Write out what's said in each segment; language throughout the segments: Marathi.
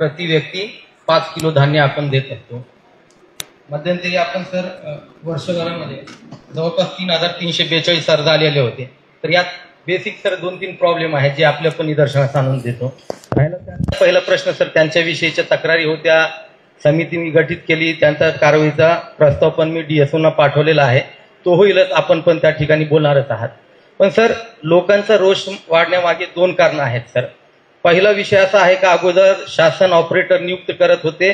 प्रति व्यक्ती 5 किलो धान्य आपण देत असतो. मध्यंतरी आपण सर वर्षभरामध्ये जवळपास 3,342 अर्ज आलेले होते. तर यात बेसिक सर 2-3 प्रॉब्लेम आहेत जे आपल्या पण निदर्शनास आणून देतो. पहिला प्रश्न सर त्यांच्याविषयीच्या तक्रारी होत्या, समिती मी गठीत केली, त्यांचा कारवाईचा प्रस्ताव पण मी DSOना पाठवलेला आहे. तो होईलच, आपण पण त्या ठिकाणी बोलणारच आहात. पण सर लोकांचा रोष वाढण्यामागे 2 कारणं आहेत सर. पहिला विषय असा आहे का अगोदर शासन ऑपरेटर नियुक्त करत होते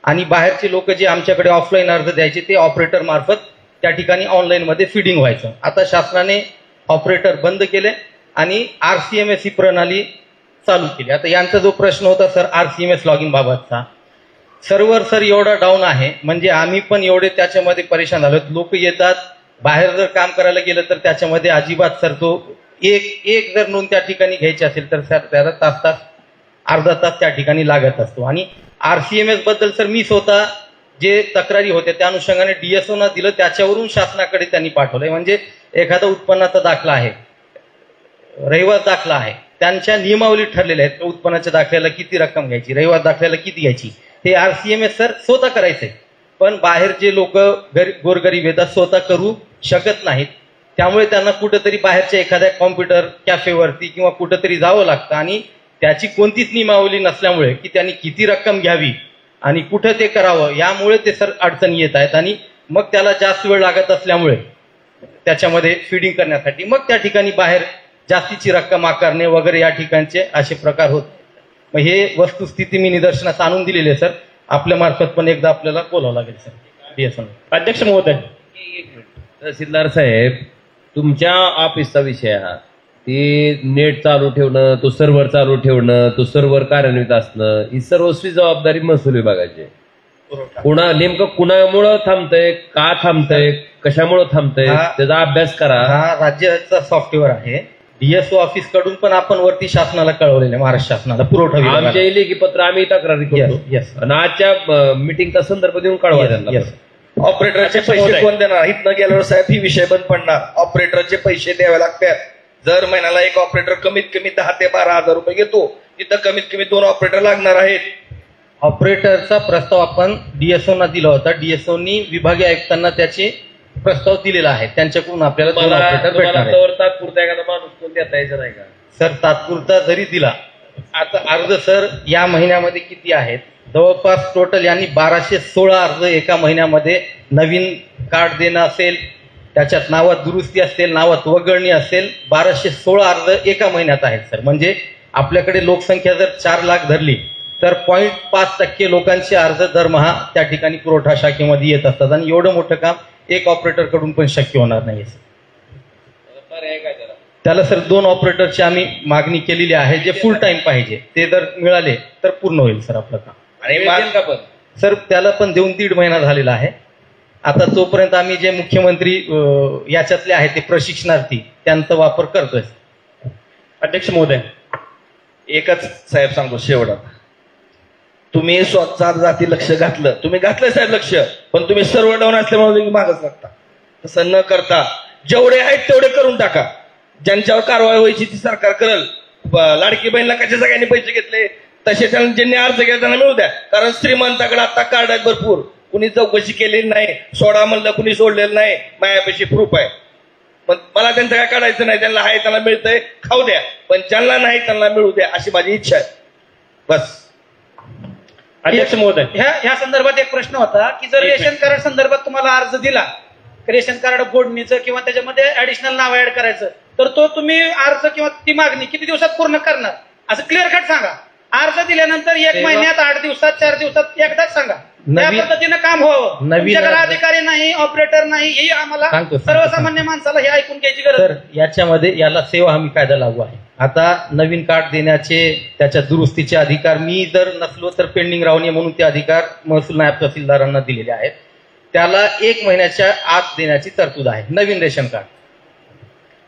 आणि बाहेरचे लोक जे आमच्याकडे ऑफलाईन अर्ज द्यायचे ते ऑपरेटर मार्फत त्या ठिकाणी ऑनलाईन मध्ये फीडिंग व्हायचं. आता शासनाने ऑपरेटर बंद केले आणि RCMS ही प्रणाली चालू केली. आता यांचा जो प्रश्न होता सर RCMS लॉगिन बाबतचा, सर्व्हर सर एवढा डाऊन आहे म्हणजे आम्ही पण एवढे त्याच्यामध्ये परेशान झालो. लोक येतात, बाहेर जर काम करायला गेलं तर त्याच्यामध्ये अजिबात सर तो एक जर नोंद त्या ठिकाणी घ्यायची असेल तर सर त्याला तास अर्धा तास त्या ठिकाणी लागत असतो. आणि RCMS बद्दल सर मी स्वतः जे तक्रारी होत्या त्या अनुषंगाने DSOना दिलं, त्याच्यावरून शासनाकडे त्यांनी पाठवलंय. म्हणजे एखादा उत्पन्नाचा दाखला आहे, रहिवास दाखला आहे, त्यांच्या नियमावली ठरलेल्या आहेत. उत्पन्नाच्या दाखल्याला किती रक्कम घ्यायची, रहिवास दाखल्याला किती घ्यायची, हे RCMS सर स्वतः करायचंय. पण बाहेर जे लोक गोरगरीब येतात स्वतः करू शकत नाहीत, त्यामुळे त्यांना कुठंतरी बाहेरच्या एखाद्या कॉम्प्युटर कॅफेवरती किंवा कुठंतरी जावं लागतं आणि त्याची कोणतीच नियमावली नसल्यामुळे की त्यांनी किती रक्कम घ्यावी आणि कुठं ते करावं, यामुळे ते सर अडचणी येत आहेत. आणि मग त्याला जास्त वेळ लागत असल्यामुळे त्याच्यामध्ये फीडिंग करण्यासाठी मग त्या ठिकाणी बाहेर जास्तीची रक्कम आकारणे वगैरे या ठिकाणचे असे प्रकार होत. मग हे वस्तुस्थिती मी निदर्शनास आणून दिलेली आहे सर. आपल्या मार्फत पण एकदा आपल्याला बोलावं लागेल सर. DSO. अध्यक्ष महोदय, तहसीलदार साहेब, तुमच्या ऑफिसचा विषय हा ती नेट चालू ठेवणं, तो सर्व्हर चालू ठेवणं, तो सर्व्हर कार्यान्वित असणं, ही सर्वस्वी जबाबदारी महसूल विभागाची. नेमकं कुणामुळं थांबतंय, का थांबतंय, कशामुळं थांबतंय, त्याचा अभ्यास करा. हा राज्याचा सॉफ्टवेअर आहे. DSO ऑफिस कडून पण आपण वरती शासनाला कळवलेलं, महाराष्ट्र शासनाला पुरवठा विभागाला. आमच्या लेखी पत्र आम्ही तक्रारी करतो आणि आजच्या मीटिंगचा संदर्भ देऊन कळवा त्यांना. ऑपरेटरचे पैसे कोण देणार? इथनं गेल्यावर साहेब ही विषय बंद पडणार. ऑपरेटरचे पैसे द्यावे लागतात. दर महिन्याला एक ऑपरेटर कमीत कमी 10 ते 12 हजार रुपये घेतो. तिथं कमीत कमी 2 ऑपरेटर लागणार आहेत. ऑपरेटरचा प्रस्ताव आपण DSOना दिला होता. DSOनी विभागीय आयुक्तांना त्याचे प्रस्ताव दिलेला आहे. त्यांच्याकडून आपल्याला 2 ऑपरेटर भेटणार. तात्पुरता एखादा माणूस कोण देता यायचं नाही का सर? तात्पुरता जरी दिला, आता अर्ज सर या महिन्यामध्ये किती आहेत? जवळपास टोटल यांनी 1216 अर्ज एका महिन्यामध्ये. नवीन कार्ड देणं असेल, त्याच्यात नावात दुरुस्ती असेल, नावात वगळणी असेल, 1216 अर्ज एका महिन्यात आहेत सर. म्हणजे आपल्याकडे लोकसंख्या जर 4 लाख धरली तर 0.5% लोकांचे अर्ज दरमहा त्या ठिकाणी पुरवठा शाखेमध्ये येत असतात. आणि एवढं मोठं काम एक ऑपरेटर कडून पण शक्य होणार नाही सर. त्याला सर 2 ऑपरेटरची आम्ही मागणी केलेली आहे, जे फुल टाइम पाहिजे. ते जर मिळाले तर पूर्ण होईल सर आपलं काम. आणि सर त्याला पण देऊन 1.5 महिना झालेला आहे. आता तोपर्यंत आम्ही जे मुख्यमंत्री याच्यातले आहेत ते प्रशिक्षणार्थी त्यांचा वापर करतोय. अध्यक्ष महोदय, एकच साहेब सांगतो शेवटात, तुम्ही स्वतः जाती लक्ष घातलं, तुम्ही घातलं साहेब लक्ष, पण तुम्ही सर्व डाऊन असल्यामुळे मागच लागता. तसं न करता जेवढे आहेत तेवढे करून टाका. ज्यांच्यावर कारवाई व्हायची ती सरकार करेल. लाडकी बहीणला कशा सगळ्यांनी पैसे घेतले तसे ज्यांनी अर्ज केला त्यांना मिळू द्या. कारण श्रीमंताकडे आता कार्ड आहेत भरपूर, कुणी चौकशी केलेली नाही, सोडा म्हणलं कुणी सोडलेलं नाही, माझ्यापाशी प्रूफ आहे. पण मला त्यांचं काय काढायचं नाही. त्यांना आहे त्यांना मिळतंय, खाऊ द्या, पण ज्यांना नाही त्यांना मिळू द्या अशी माझी इच्छा आहे. बस. अध्यक्ष महोदय, ह्या संदर्भात एक प्रश्न होता की जर रेशन कार्ड संदर्भात तुम्हाला अर्ज दिला, रेशन कार्ड फोडणीचं किंवा त्याच्यामध्ये ऍडिशनल नाव ऍड करायचं, तर तो तुम्ही अर्ज किंवा ती मागणी किती दिवसात पूर्ण करणार असं क्लिअर कट सांगा. अर्ज दिल्यानंतर 1 महिन्यात, 8 दिवसात, 4 दिवसात एकदाच सांगा. त्या पद्धतीनं काम व्हावं. तुमच्याकडे अधिकारी नाही, ऑपरेटर नाही, हे आम्हाला सर्वसामान्य माणसाला हे ऐकून घ्यायची गरज. तर याच्यामध्ये याला सेवा हमी कायदा लागू आहे. आता नवीन कार्ड देण्याचे, त्याच्या दुरुस्तीचे अधिकार मी जर नसलो तर पेंडिंग राहू नये म्हणून ते अधिकार महसूल नायब तहसीलदारांना दिलेले आहेत. त्याला 1 महिन्याच्या आत देण्याची तरतूद आहे नवीन रेशन कार्ड.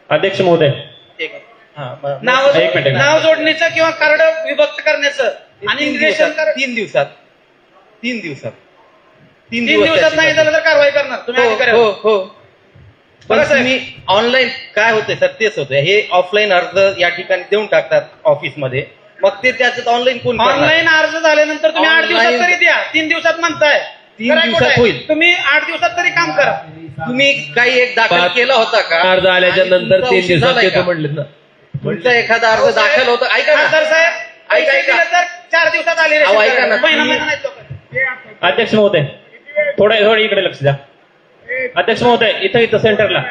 अध्यक्ष महोदय, नाव जोडणीचं किंवा कार्ड विभक्त करण्याचं आणि रेशन कार्ड 3 दिवसात 3 दिवसात नाही झालं तर कारवाई करणार तुम्ही अधिकारी. हो. पण तुम्ही ऑनलाईन काय होतंय सर तेच होतंय. हे ऑफलाईन अर्ज या ठिकाणी देऊन टाकतात ऑफिसमध्ये मग ते त्याच्यात ऑनलाईन कोण करणार? ऑनलाईन अर्ज झाल्यानंतर तुम्ही 8 दिवसात Online- तरी द्या. 3 दिवसात म्हणताय 3 खरं दिवसात खोटं आहे? होईल. तुम्ही 8 दिवसात तरी काम करा. तुम्ही काही एक दाखल पाच- केला होता का? अर्ज आल्याच्या आणि नंतर तुमचा 3 उशीर दिवसात झालाय देतो का? म्हणले ना. तुमचा एखादा अर्ज दाखल होता, ऐका ना. खासदार साहेब ऐका, पैसे ऐका. दिले तर 4 दिवसात आले अहो, ऐका ना. महिना नाहीत लोकांचे. अध्यक्ष महोदय थोडं इकडे लक्ष द्या. अध्यक्ष महोदय इथं सेंटरला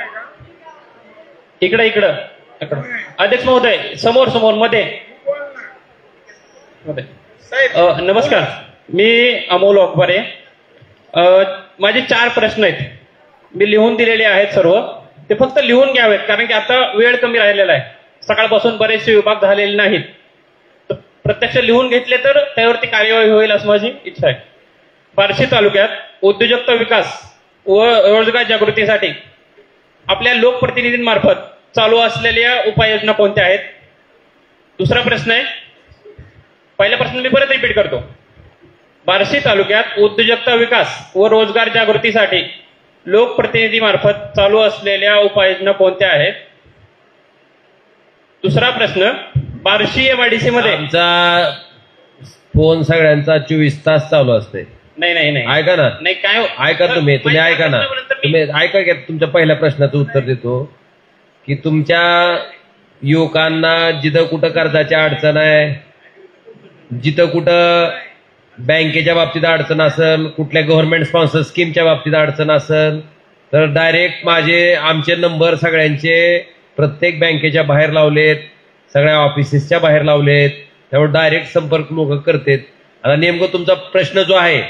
इकडं. अध्यक्ष महोदय समोर मध्ये साहेब नमस्कार, मी अमोल ओकबारे. माझे 4 प्रश्न आहेत, मी लिहून दिलेले आहेत सर्व. ते फक्त लिहून घ्यावेत कारण की आता वेळ कमी राहिलेला आहे. सकाळपासून बरेचसे विभाग झालेले नाहीत. तर प्रत्यक्ष लिहून घेतले तर त्यावरती कार्यवाही होईल असं माझी इच्छा आहे. बार्शी तालुक्यात उद्योजकता विकास व रोजगार जागृतीसाठी आपल्या लोकप्रतिनिधींमार्फत चालू असलेल्या उपाययोजना कोणत्या आहेत? दुसरा प्रश्न आहे, पहिला प्रश्न मी परत रिपीट करतो. बार्शी तालुक्यात उद्योजकता विकास व रोजगार जागृतीसाठी लोकप्रतिनिधीमार्फत चालू असलेल्या उपाययोजना कोणत्या आहेत? दुसरा प्रश्न, बार्शी MIDC मध्ये आमचा फोन सगळ्यांचा 24 तास चालू असते. नाही ऐका ना, नाही काय ऐका तुम्ही ऐका ना, तुम्ही ऐका की तुमच्या पहिल्या प्रश्नाचं उत्तर देतो की तुमच्या युवकांना जिथं कुठं कर्जाची अडचण आहे, जिथं कुठं बँकेच्या बाबतीत अडचण असेल, कुठल्या गव्हर्नमेंट स्पॉन्सर स्कीमच्या बाबतीत अडचण असेल तर डायरेक्ट आमचे नंबर सगळ्यांचे प्रत्येक बँकेच्या बाहेर लावलेत, सगळ्या ऑफिसेसच्या बाहेर लावलेत, त्यामुळे डायरेक्ट संपर्क लोक करतात. आता नेमकं तुमचा प्रश्न जो आहे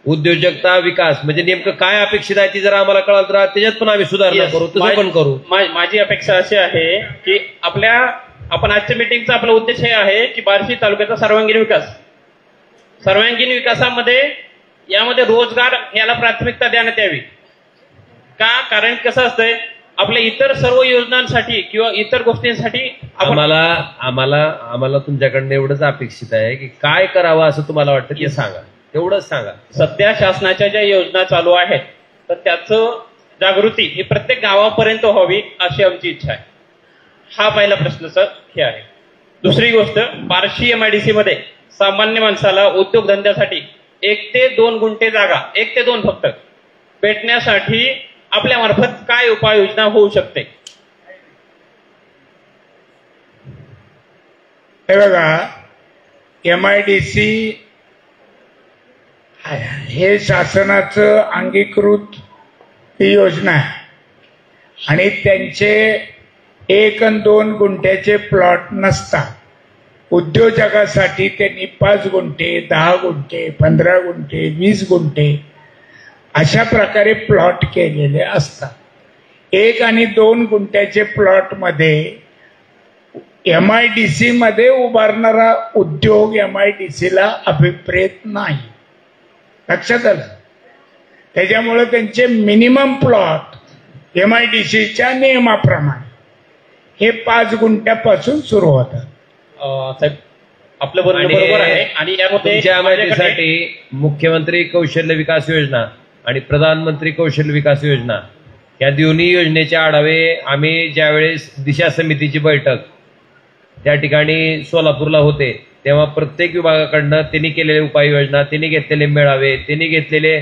उद्योजकता विकास म्हणजे नेमकं काय अपेक्षित आहे ती जर आम्हाला कळाल तर त्याच्यात पण आम्ही सुधारणा Yes. करू, तसं पण करू. माझी अपेक्षा अशी आहे की आपण आजच्या मीटिंगचा आपला उद्देश हे आहे की बार्शी तालुक्याचा सर्वांगीण विकासामध्ये यामध्ये रोजगार याला प्राथमिकता देण्यात यावी. का? कारण कसं असतंय, आपल्या इतर सर्व योजनांसाठी किंवा इतर गोष्टींसाठी आम्हाला तुमच्याकडनं एवढंच अपेक्षित आहे की काय करावं असं तुम्हाला वाटतं ते सांगा, तेवढंच सांगा. सध्या शासनाच्या ज्या योजना चालू आहेत तर त्याचं जागृती ही प्रत्येक गावापर्यंत व्हावी अशी आमची इच्छा आहे. हा पहिला प्रश्न सर हे आहे. दुसरी गोष्ट, बार्शी MIDC मध्ये सामान्य माणसाला उद्योगधंद्यासाठी 1 ते 2 गुंठे जागा, 1 ते 2 फक्त भेटण्यासाठी आपल्या मार्फत काय उपाययोजना होऊ शकते? हे बघा, MIDC हे शासनाचं अंगीकृत योजना आहे आणि त्यांचे 1 आणि 2 गुंठ्याचे प्लॉट नसतात. उद्योजकासाठी त्यांनी 5 गुंठे, 10 गुंठे, 15 गुंठे, 20 गुंठे अशा प्रकारे प्लॉट केलेले असतात. 1 आणि 2 गुंठ्याचे प्लॉटमध्ये MIDC मध्ये उभारणारा उद्योग MIDCला अभिप्रेत नाही. लक्षात आलं? त्याच्यामुळे त्यांचे मिनिमम प्लॉट MIDCच्या नियमाप्रमाणे हे 5 गुंठ्यापासून सुरू होतात. साहेब आपलं बरोबर आहे. आणि यामध्ये तुमच्या माहितीसाठी मुख्यमंत्री कौशल्य विकास योजना आणि प्रधानमंत्री कौशल्य विकास योजना या दोन्ही योजनेचे आढावे आम्ही ज्यावेळेस दिशा समितीची बैठक त्या ठिकाणी सोलापूरला होते तेव्हा प्रत्येक विभागाकडनं त्यांनी केलेले उपाययोजना, त्यांनी घेतलेले मेळावे, त्यांनी घेतलेले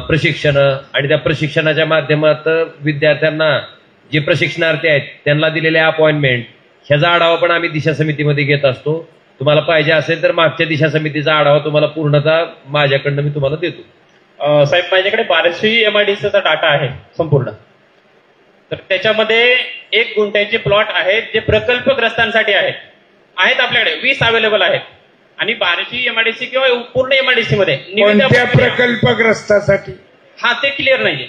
प्रशिक्षण आणि त्या प्रशिक्षणाच्या माध्यमात विद्यार्थ्यांना जे प्रशिक्षणार्थी आहेत त्यांना दिलेले अपॉइंटमेंट ह्याचा आढावा पण आम्ही दिशा समितीमध्ये घेत असतो. तुम्हाला पाहिजे असेल तर मागच्या दिशा समितीचा आढावा तुम्हाला पूर्णतः माझ्याकडनं मी तुम्हाला देतो. साहेब माझ्याकडे बार्शी MIDCचा डाटा आहे संपूर्ण. तर त्याच्यामध्ये 1 गुंठ्याचे प्लॉट आहेत जे प्रकल्पग्रस्तांसाठी आहेत आपल्याकडे 20 अवेलेबल आहेत. आणि बार्शी MIDC किंवा पूर्ण MIDC मध्ये कोणत्या प्रकल्पग्रस्तासाठी? हा ते क्लिअर नाहीये.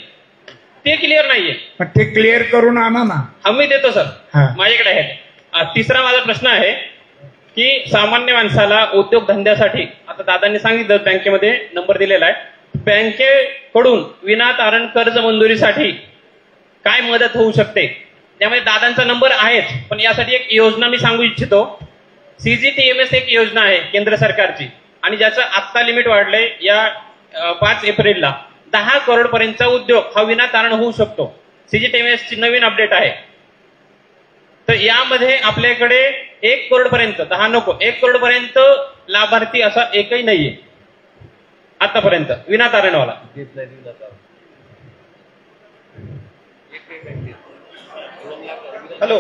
मग ते क्लिअर करून आणा ना. हा मी देतो सर, हा. माझ्याकडे आहे. तिसरा माझा प्रश्न आहे की सामान्य माणसाला उद्योगधंद्यासाठी आता दादांनी सांगितलं बँकेमध्ये नंबर दिलेला आहे, बँकेकडून विनातारण कर्ज मंजुरीसाठी काय मदत होऊ शकते? त्यामध्ये दादांचा नंबर आहेच, पण यासाठी एक योजना मी सांगू इच्छितो. CGTMS एक योजना आहे केंद्र सरकारची आणि ज्याचं आत्ता लिमिट वाढलंय या 5 एप्रिलला 10 करोड पर्यंतचा उद्योग हा विनातारण होऊ शकतो. CGTMS ची नवीन अपडेट आहे. तर यामध्ये आपल्याकडे 1 करोड पर्यंत, 10 नको, 1 करोड पर्यंत लाभार्थी असा एकही नाहीये आतापर्यंत विनातारणवाला. हॅलो,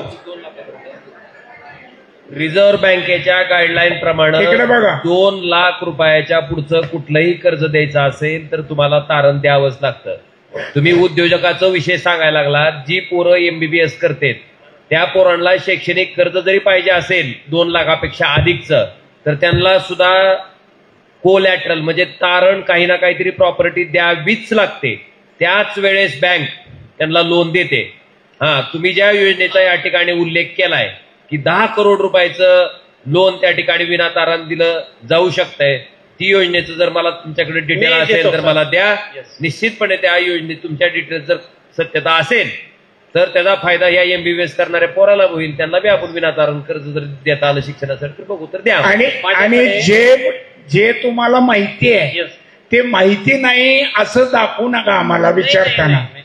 रिझर्व्ह बँकेच्या गाईडलाईन प्रमाणे इकडे बघा. 2 लाख रुपयाच्या पुढचं कुठलंही कर्ज द्यायचं असेल तर तुम्हाला तारण द्यावंच लागतं. तुम्ही उद्योजकाचा विषय सांगायला लागला, जी पोरं MBBS करतात त्या पोरांना शैक्षणिक कर्ज जरी पाहिजे असेल 2 लाखापेक्षा अधिकचं, तर त्यांना सुद्धा कोलॅटरल म्हणजे तारण काही ना काहीतरी प्रॉपर्टी द्यावीच लागते. त्याच वेळेस बँक त्यांना लोन देते. तुम्ही ज्या योजनेचा या ठिकाणी उल्लेख केलाय की 10 करोड रुपयाचं लोन त्या ठिकाणी विनातारण दिलं जाऊ शकतंय, ती योजनेचं जर मला तुमच्याकडे डिटेल मी असेल देतो, तर सर. मला द्या. Yes. निश्चितपणे त्या योजनेत तुमच्या डिटेल जर सत्यता असेल तर त्याचा फायदा या MBBS करणाऱ्या पोराला होईल. त्यांना बी आपण विनातारण कर्ज जर देता आलं शिक्षणासाठी तर बघू तर द्या. आणि माझ्याकडे- जे तुम्हाला माहिती आहे Yes. ते माहिती नाही असं दाखवू नका आम्हाला विचारताना. नाही,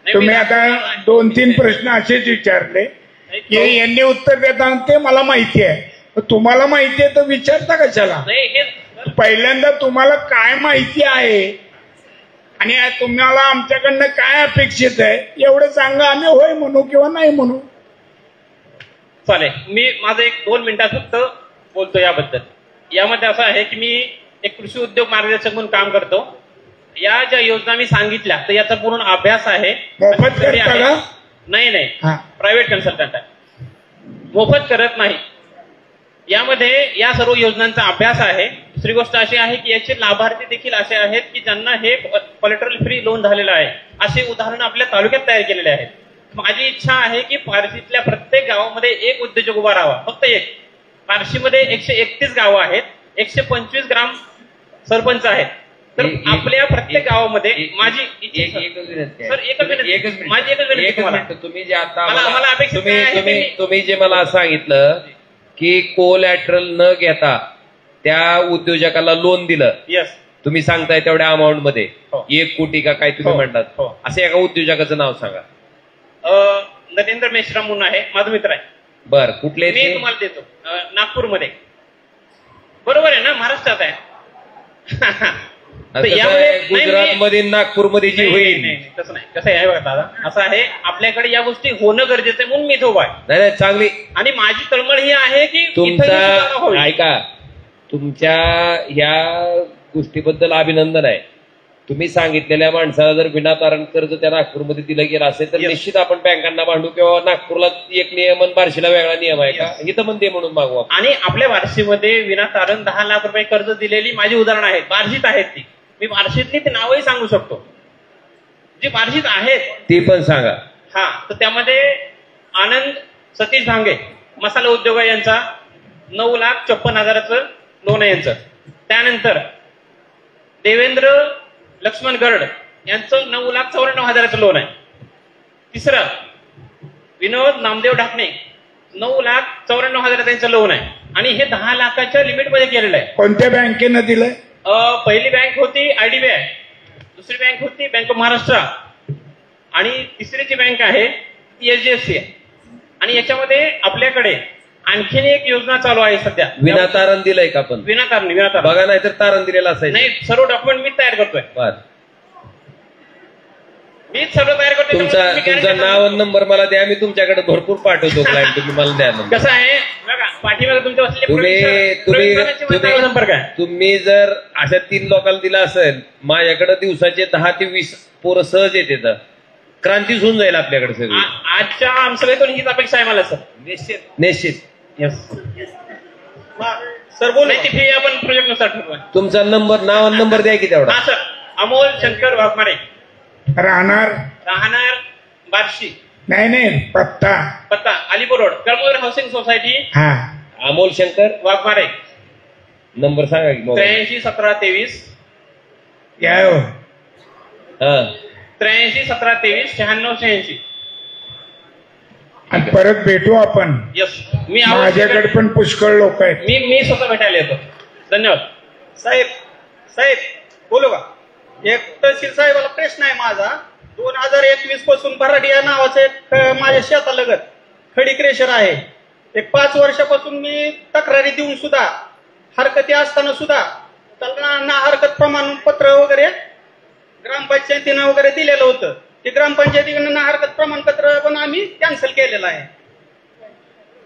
तुम्ही मी- आता 2-3 प्रश्न असेच विचारले की नाही, यांनी उत्तर देताना ते मला माहिती आहे, तुम्हाला माहिती आहे तर विचारता कशाला? नाही, हे पहिल्यांदा तुम्हाला काय माहिती आहे आणि तुम्हाला आमच्याकडनं काय अपेक्षित आहे एवढं सांगा, आम्ही होय म्हणू किंवा नाही म्हणू. चालेल. मी माझं 1-2 मिनिटात फक्त बोलतो याबद्दल. यामध्ये असं आहे की मी एक कृषी उद्योग मार्गदर्शक म्हणून काम करतो. या ज्या योजना मी सांगितल्या तर याचा पूर्ण अभ्यास आहे. मोफत करता आहे. का? नाही, हा. प्रायव्हेट कन्सल्टंट आहे, मोफत करत नाही. यामध्ये या सर्व योजनांचा अभ्यास आहे. दुसरी गोष्ट अशी आहे की याचे लाभार्थी देखील असे आहेत की ज्यांना हे कोलॅटरल फ्री लोन झालेलं आहे. असे उदाहरण आपल्या तालुक्यात तयार केलेले आहेत. माझी इच्छा आहे की पारशीतल्या प्रत्येक गावामध्ये एक उद्योजक उभा राहावा, फक्त एक. पारशीमध्ये 131 गावं आहेत, 125 ग्राम सरपंच आहेत. तर आपल्या प्रत्येक गावामध्ये माझी इच्छा सर, एकच विनंती, माझी एकच विनंती तुम्हाला. तुम्ही जे आता मला अपेक्षित काय आहे ते- तुम्ही जे मला सांगितलं की कोलॅटरल न घेता त्या उद्योजकाला लोन दिलं, येस, तुम्ही सांगताय तेवढ्या अमाऊंट मध्ये हो. 1 कोटी का काय तुम्ही हो. म्हणतात, हो. असे एका उद्योजकाचं नाव सांगा. नरेंद्र मेश्राम म्हणून आहे, माझा मित्र आहे. बर, कुठले मी ते? तुम्हाला देतो. नागपूरमध्ये. बरोबर आहे ना, महाराष्ट्रात आहे. तर यामध्ये- गुजरात मध्ये नागपूर मध्ये जी नाही, होईल. नाही, नाही, तसं नाही. कसं आहे बघा दादा, असं आहे आपल्याकडे या गोष्टी होणं गरजेचं आहे म्हणून मी इथं उभा आहे. नाही नाही, चांगली. आणि माझी तळमळ ही आहे की इथं ही सुधारणा तुमचा होईल. ऐका, तुमच्या ह्या गोष्टीबद्दल अभिनंदन आहे. तुम्ही सांगितलेल्या माणसाला जर विनातारण कर्ज त्या नागपूरमध्ये दिलं गेलं असेल तर Yes. निश्चित आपण बँकांना भांडू किंवा नागपूरला एक नियम आणि बार्शीला वेगळा नियम आहे का, इथं पण दे म्हणून मागू आपण. आणि आपल्या बार्शीमध्ये विनातारण 10 लाख रुपये कर्ज दिलेली माझी उदाहरणं आहेत. बार्शीत आहेत ती. मी बार्शीतली ते नावही सांगू शकतो, जी बार्शीत आहेत. ती पण सांगा. तर त्यामध्ये आनंद सतीश भांगे मसाला उद्योग आहे यांचा, 9,54,000चं लोन आहे यांचं. त्यानंतर देवेंद्र लक्ष्मण गरड यांचं 9,94,000चं लोन आहे. तिसरं विनोद नामदेव ढाकणे, 9,94,000 त्यांचं लोन आहे. आणि हे 10 लाखाच्या लिमिटमध्ये केलेलं आहे. कोणत्या बँकेनं दिलंय? पहिली बँक होती IDBI, दुसरी बँक होती बँक ऑफ महाराष्ट्र आणि तिसरी जी बँक आहे ती HDFC आहे. आणि याच्यामध्ये आपल्याकडे आणखीन एक योजना चालू आहे सध्या. विनातारण दिलंय का आपण? विनातारण बघा, नाही तर तारण दिलेलं असायचं. नाही, सर्व डॉक्युमेंट मी तयार करतोय. बर, मीच सर्व तयार करतोय. तुमचा त्यामुळे तुम्ही तुमचा guarantee नाव आणि नंबर मला द्या, मी तुमच्याकडे भरपूर पाठवतो क्लायंट, तुम्ही मला द्या नंबर. कसं आहे बघा, पाठीमागे तुमच्या बसलेले तुम्ही संपर्क आहे. तुम्ही जर अशा 3 लोकांना दिला असेल, माझ्याकडे दिवसाचे 10 ते 20 पोरं सहज येते. क्रांतीच होऊन जाईल आपल्याकडे सगळी. आजच्या आमसभेतून हीच अपेक्षा आहे मला सर. निश्चित. येस सर, बोल. ती फी आपण प्रोजेक्टनुसार ठरवूया. तुमचा नंबर, नाव आणि नंबर द्या की तेवढा. सर, अमोल शंकर वाघमारे, राहणार बार्शी. नाही पत्ता. पत्ता Alipur road, Karmaveer housing society, हा, अमोल शंकर. वाघमारे. नंबर सांगा की मोबाईल. 83-17-23 या हो. 83-17-23-96-86. आणि परत भेटू आपण. यस, मी माझ्याकडे पण पुष्कळ लोक आहेत. मी स्वतः भेटायला येतो. धन्यवाद साहेब बोलू का? एक तहसील साहेबाला प्रश्न आहे माझा. 2021 पासून भराडी या नावाचं एक माझ्या शेतालगत खडी क्रेशर आहे. एक 5 वर्षापासून मी तक्रारी देऊन सुद्धा हरकती असताना सुद्धा त्याला ना हरकत प्रमाणपत्र वगैरे ग्रामपंचायतीनं वगैरे दिलेलं होतं. ते ग्रामपंचायतीकडनं ना हरकत प्रमाणपत्र पण आम्ही कॅन्सल केलेलं आहे.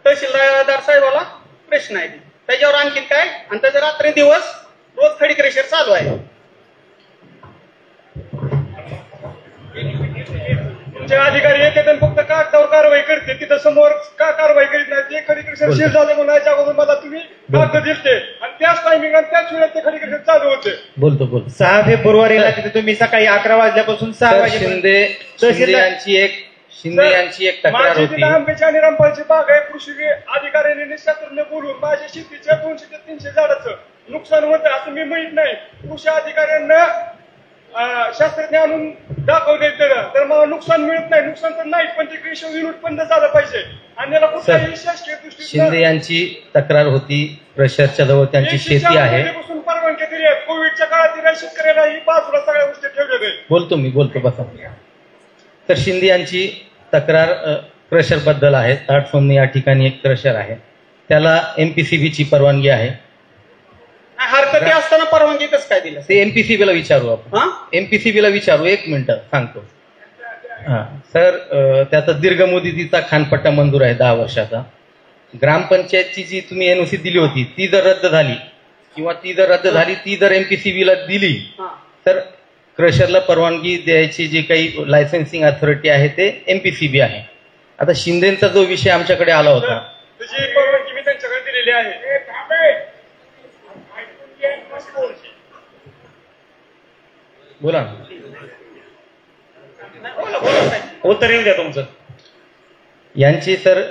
तहसीलदार साहेबाला प्रश्न आहे त्याच्यावर आणखी काय, आणि त्याचं रात्री दिवस रोज खडी क्रेशर चालू आहे. तुमचे अधिकारी येते आणि फक्त कागदावर कारवाई करते, तिथं समोर का कारवाई करीत नाही? ते खडी क्रेशर सील झाले म्हणून याच्या अगोदर मला तुम्ही कागद दिलते आणि त्याच टायमिंग आणि त्याच वेळेत ते खडी क्रेशर चालू होते. बोलतो 6 फेब्रुवारीला तिथे तुम्ही सकाळी 11 वाजल्यापासून 6 वाजेपर्यंत शिंदे यांची एक तक्रार माझी होती. तिथं आंब्याची आणि रामफळची बाग आहे. कृषी अधिकाऱ्यांनी शास्त्रज्ञ बोलून माझ्या शेतीच्या 200 ते 300 झाडाचं नुकसान होतं असं मी म्हणत नाही. कृषी अधिकाऱ्यांना शास्त्रज्ञ आणून दाखवले तर मला नुकसान मिळत नाही. नुकसान तर नाही, पण ते कृषी युनिट बंद झालं पाहिजे आणि याला कुठल्याही शासकीय दृष्टीने शिंदे यांची तक्रार होती. क्रशरच्या जवळ त्यांची शेती आहे. परवानगी दिली आहे. कोविडच्या काळात शेतकऱ्याला ही बाजूला सगळ्या गोष्टी ठेवलेल्या आहेत. बोलतो बसा. तर शिंदे यांची तक्रार क्रशर बद्दल आहे. ताडसोमनी या ठिकाणी एक क्रशर आहे, त्याला एमपीसीबीची परवानगी आहे. हरकती असताना परवानगी कसं काय दिलं? ते एमपीसीबीला विचारू आपण. एमपीसीबीला विचारू. 1 मिनिट सांगतो. हा सर, त्याचा दीर्घ मुदतीचा खानपट्टा मंजूर आहे 10 वर्षाचा. ग्रामपंचायतची जी तुम्ही एनओसी दिली होती ती जर रद्द झाली किंवा ती जर एमपीसीबीला दिली तर क्रशरला परवानगी द्यायची जी काही लायसन्सिंग अथॉरिटी आहे ते एमपीसीबी आहे. आता शिंदेचा जो विषय आमच्याकडे आला होता, त्याची परवानगी मी त्यांच्याकडे दिलेली आहे. बोला उत्तर येऊ द्या तुमचं. यांची सर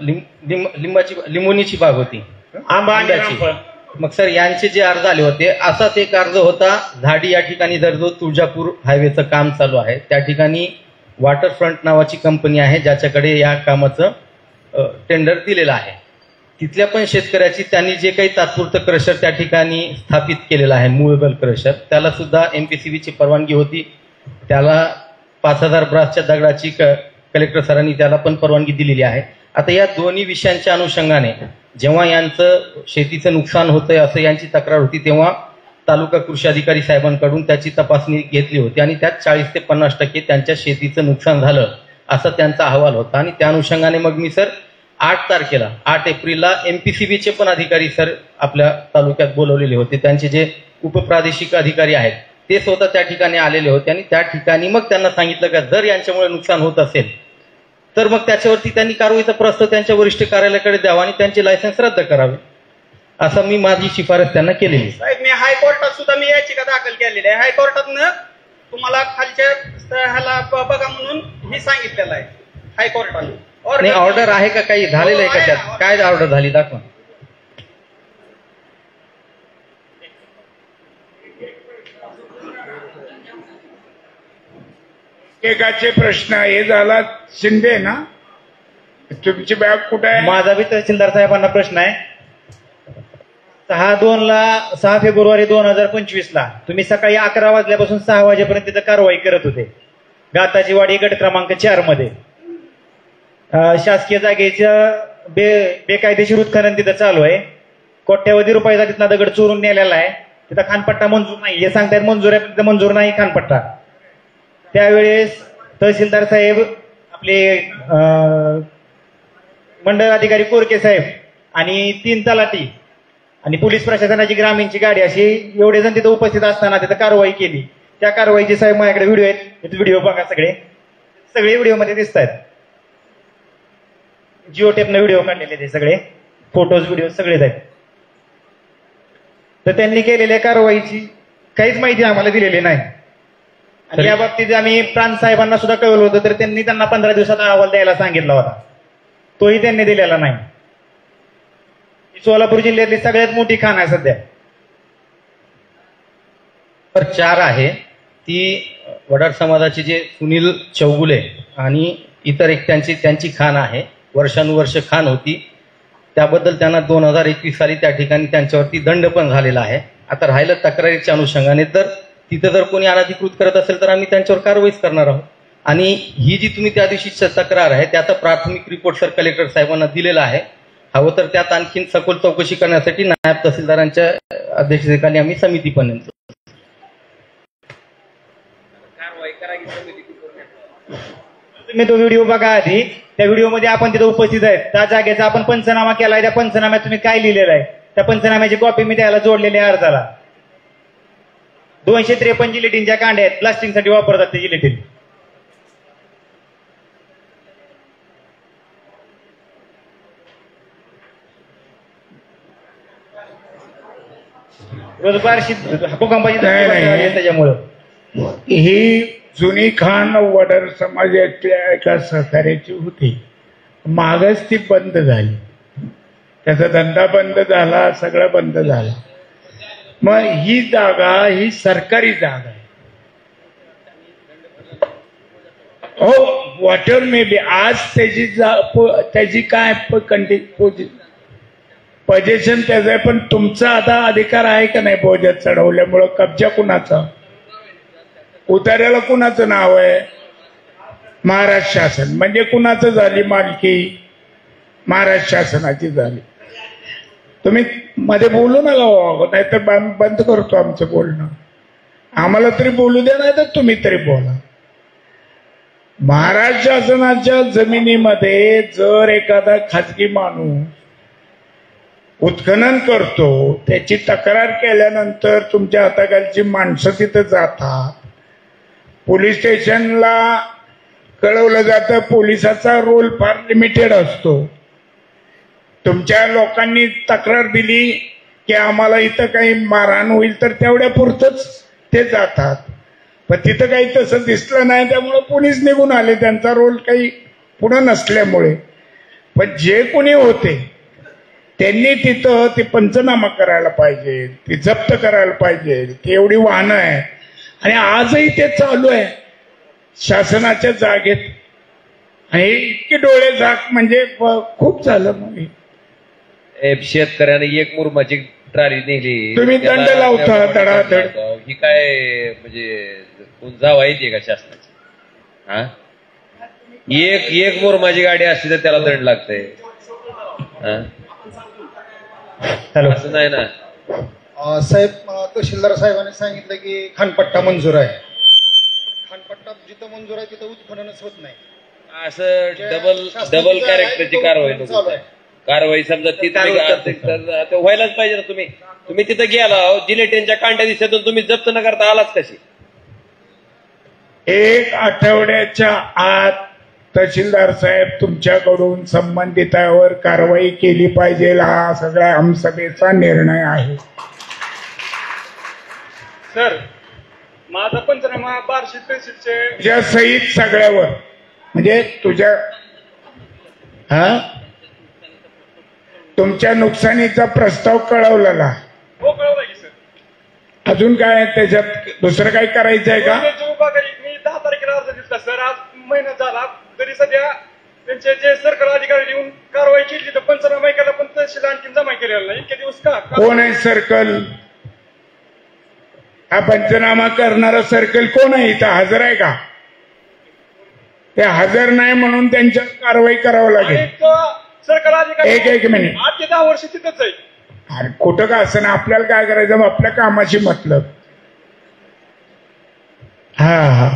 लिंबोनीची बाग होती, आंबा आणि आंब्याची. रामफळ. मग सर यांचे जे अर्ज आले होते, असाच एक अर्ज होता धाडी या ठिकाणी. जर जो तुळजापूर हायवेचं काम चालू आहे त्या ठिकाणी वॉटरफ्रंट नावाची कंपनी आहे ज्याच्याकडे या कामाचं टेंडर दिलेलं आहे. तिथल्या पण शेतकऱ्याची त्यांनी जे काही तात्पुरतं क्रशर त्या ठिकाणी स्थापित केलेलं आहे, मूळगल क्रशर, त्याला सुद्धा एमपीसीबीची परवानगी होती. त्याला 5000 ब्रासच्या दगडाची कलेक्टर सरांनी त्याला पण परवानगी दिलेली आहे. आता या दोन्ही विषयांच्या अनुषंगाने जेव्हा यांचं शेतीचं नुकसान होतंय असं यांची तक्रार होती तेव्हा तालुका कृषी अधिकारी साहेबांकडून त्याची तपासणी घेतली होती आणि त्यात 40 ते 50% त्यांच्या शेतीचं नुकसान झालं असा त्यांचा अहवाल होता. आणि त्या अनुषंगाने मग मी सर 8 एप्रिलला एमपीसीबीचे पण अधिकारी सर आपल्या तालुक्यात बोलवलेले होते. त्यांचे जे उपप्रादेशिक अधिकारी आहेत ते स्वतः त्या ठिकाणी आलेले होते आणि त्या ठिकाणी मग त्यांना सांगितलं का जर यांच्यामुळे नुकसान होत असेल तर मग त्याच्यावरती त्यांनी कारवाईचा प्रस्ताव त्यांच्या वरिष्ठ कार्यालयाकडे द्यावा आणि त्यांचे लायसन्स रद्द करावे असं मी माझी शिफारस त्यांना केलेली. साहेब, मी हायकोर्टात सुद्धा मी याचिका दाखल केलेली आहे. हायकोर्टातनं तुम्हाला खालच्या ह्याला बघा म्हणून हे सांगितलेलं आहे हायकोर्टाने. ऑर्डर आहे का, काही झालेलं आहे का, त्यात काय ऑर्डर झाली दाखवा. एकाचे प्रश्न हे झाला. शिंदे ना, तुमची बॅग कुठे आहे? माझा बी तहसीलदार साहेबांना प्रश्न आहे. 6 फेब्रुवारी 2025 तुम्ही सकाळी 11 वाजल्यापासून 6 वाजेपर्यंत तिथं कारवाई करत होते. गाताची वाडी गट क्रमांक 4 मध्ये शासकीय जागेचं बेकायदेशीर उत्खनन तिथं चालू आहे. कोट्यवधी रुपयाचा तिथला दगड चोरून नेलेला आहे. तिथं खानपट्टा मंजूर नाही हे सांगतायत. मंजूर आहे, तिथं मंजूर नाही खानपट्टा. त्यावेळेस तहसीलदार साहेब, आपले मंडळ अधिकारी कोरके साहेब आणि 3 तलाठी आणि पोलीस प्रशासनाची ग्रामीणची गाडी अशी एवढे जण तिथं उपस्थित असताना तिथं कारवाई केली. त्या कारवाईचे साहेब माझ्याकडे व्हिडिओ आहेत. तिथे व्हिडिओ बघा, सगळे व्हिडिओमध्ये दिसत आहेत. जिओ टेपनं व्हिडिओ काढलेले ते सगळे फोटोज व्हिडिओ सगळेच आहेत. तर त्यांनी केलेल्या कारवाईची काहीच माहिती आम्हाला दिलेली नाही. आणि या बाबतीत आम्ही प्रांत साहेबांना सुद्धा कळवलं होतं तर त्यांनी त्यांना 15 दिवसात अहवाल द्यायला सांगितला होता. तोही त्यांनी दिलेला नाही. सोलापूर जिल्ह्यातली सगळ्यात मोठी खाण आहे सध्या. 4 आहे ती वडार समाजाचे जे सुनील चौगुले आणि इतर एक त्यांची खाण आहे. वर्षानुवर्ष खाण होती. त्याबद्दल त्यांना 2021 साली त्या ठिकाणी त्यांच्यावरती दंड पण झालेला आहे. आता राहिलं तक्रारीच्या अनुषंगाने, तर तिथं जर कोणी अनधिकृत करत असेल तर आम्ही त्यांच्यावर कारवाईच करणार आहोत. आणि ही जी तुम्ही त्या दिवशीची तक्रार आहे त्याचा प्राथमिक रिपोर्ट सर कलेक्टर साहेबांना दिलेला आहे हवं तर त्यात आणखीन सखोल चौकशी करण्यासाठी नायब तहसीलदारांच्या अध्यक्षतेखाली आम्ही समिती पण नेमतो. तुम्ही तो व्हिडिओ बघा आधी. त्या व्हिडिओमध्ये आपण तिथे उपस्थित आहेत. त्या जागेचा आपण पंचनामा केलाय. त्या पंचनाम्यात तुम्ही काय लिहिलेलं आहे त्या पंचनाम्याची कॉपी मी त्याला जोडलेली आहे अर्जाला. 253 जिलेटिनच्या कांड्या आहेत, प्लास्टिकसाठी वापरतात ते जिलेटिन. रोजगारशी भूकंपाची त्याच्यामुळं ही जुनी खान वडर समाजातल्या एका सहकार्याची होती. मागच ती बंद झाली. त्याचा धंदा बंद झाला, सगळं बंद झालं. मग ही जागा ही सरकारी जागा आहे. हो, वॉटर मे बी आज त्याची काय पोझिशन त्याचं आहे, पण तुमचा आता अधिकार आहे का नाही? बोजत चढवल्यामुळं कब्जा कुणाचा? उतार्याला कुणाचं नाव आहे? महाराष्ट्र शासन. म्हणजे कुणाचं झाली मालकी? महाराष्ट्र शासनाची झाली. तुम्ही मध्ये बोलू नका, नाहीतर बंद करतो आमचं बोलणं. आम्हाला तरी बोलू द्या, नाही तर तुम्ही तरी बोला. महाराष्ट्र शासनाच्या जमिनीमध्ये जर एखादा खाजगी माणूस उत्खनन करतो, त्याची तक्रार केल्यानंतर तुमच्या हाताखालची माणसं तिथं जातात, पोलीस स्टेशनला कळवलं जातं. पोलिसाचा रोल फार लिमिटेड असतो. तुमच्या लोकांनी तक्रार दिली की आम्हाला इथं काही मारहाण होईल, तर तेवढ्या पुरतच ते जातात. पण तिथं काही तसं दिसलं नाही, त्यामुळे पोलीस निघून आले, त्यांचा रोल काही पुढे नसल्यामुळे. पण जे कोणी होते त्यांनी तिथं ते पंचनामा करायला पाहिजे, ती जप्त करायला पाहिजे. ती एवढी वाहनं आहे आणि आजही ते चालू आहे शासनाच्या जागेत. आणि इतकी डोळे झाक म्हणजे खूप झालं. मग शेतकऱ्याने एक मुरमाची ट्राली नेली, तुम्ही दंड लावता धडाधड. ही काय म्हणजे जावा येते का शासनाची? हा, एक मुरमाची गाडी असली तर त्याला दंड लागतंय. असं नाही ना साहेब. तहसीलदार साहेबांनी सांगितलं की खानपट्टा मंजूर आहे. खानपट्टा जिथं मंजूर आहे तिथं उत्खननच होत नाही. असं डबल कॅरेक्टरची कारवाई नको. कारवाई समजा ती तर व्हायलाच पाहिजे ना. तुम्ही तिथं गेला, जिलेटिनच्या कांड्या दिसत तुम्ही जप्त न करता आलाच कशी? एक आठवड्याच्या आत तहसीलदार साहेब तुमच्याकडून संबंधितावर कारवाई केली पाहिजे. हा सगळ्या आमसभेचा निर्णय आहे. सर, माझा पंचनामा बार्शी तहसीलचे तुझ्या सहित सगळ्यावर, म्हणजे तुझ्या तुमच्या नुकसानीचा प्रस्ताव कळवलेला. हो, कळवला की सर. अजून काय त्याच्यात दुसरं काही करायचं आहे का? मी 10 तारखेला अर्ज दिला सर. आज महिना झाला तरी सध्या त्यांचे जे सरकार अधिकारी येऊन कारवाई केली तर पंचनामा केला, पण तहसील आणखी जमा केलेला नाही. इतके दिवस का? कोण आहे सर्कल? हा पंचनामा करणारा सर्कल कोण आहे? इथं हजर आहे का? ते हजर नाही म्हणून त्यांच्यावर कारवाई करावं लागेल. सरकार अधिकारी एक मिनिट. 8 ते 10 वर्ष तिथंच आहे. अरे कुठं का असं ना, आपल्याला काय करायचं? मग आपल्या कामाशी मतलब. हा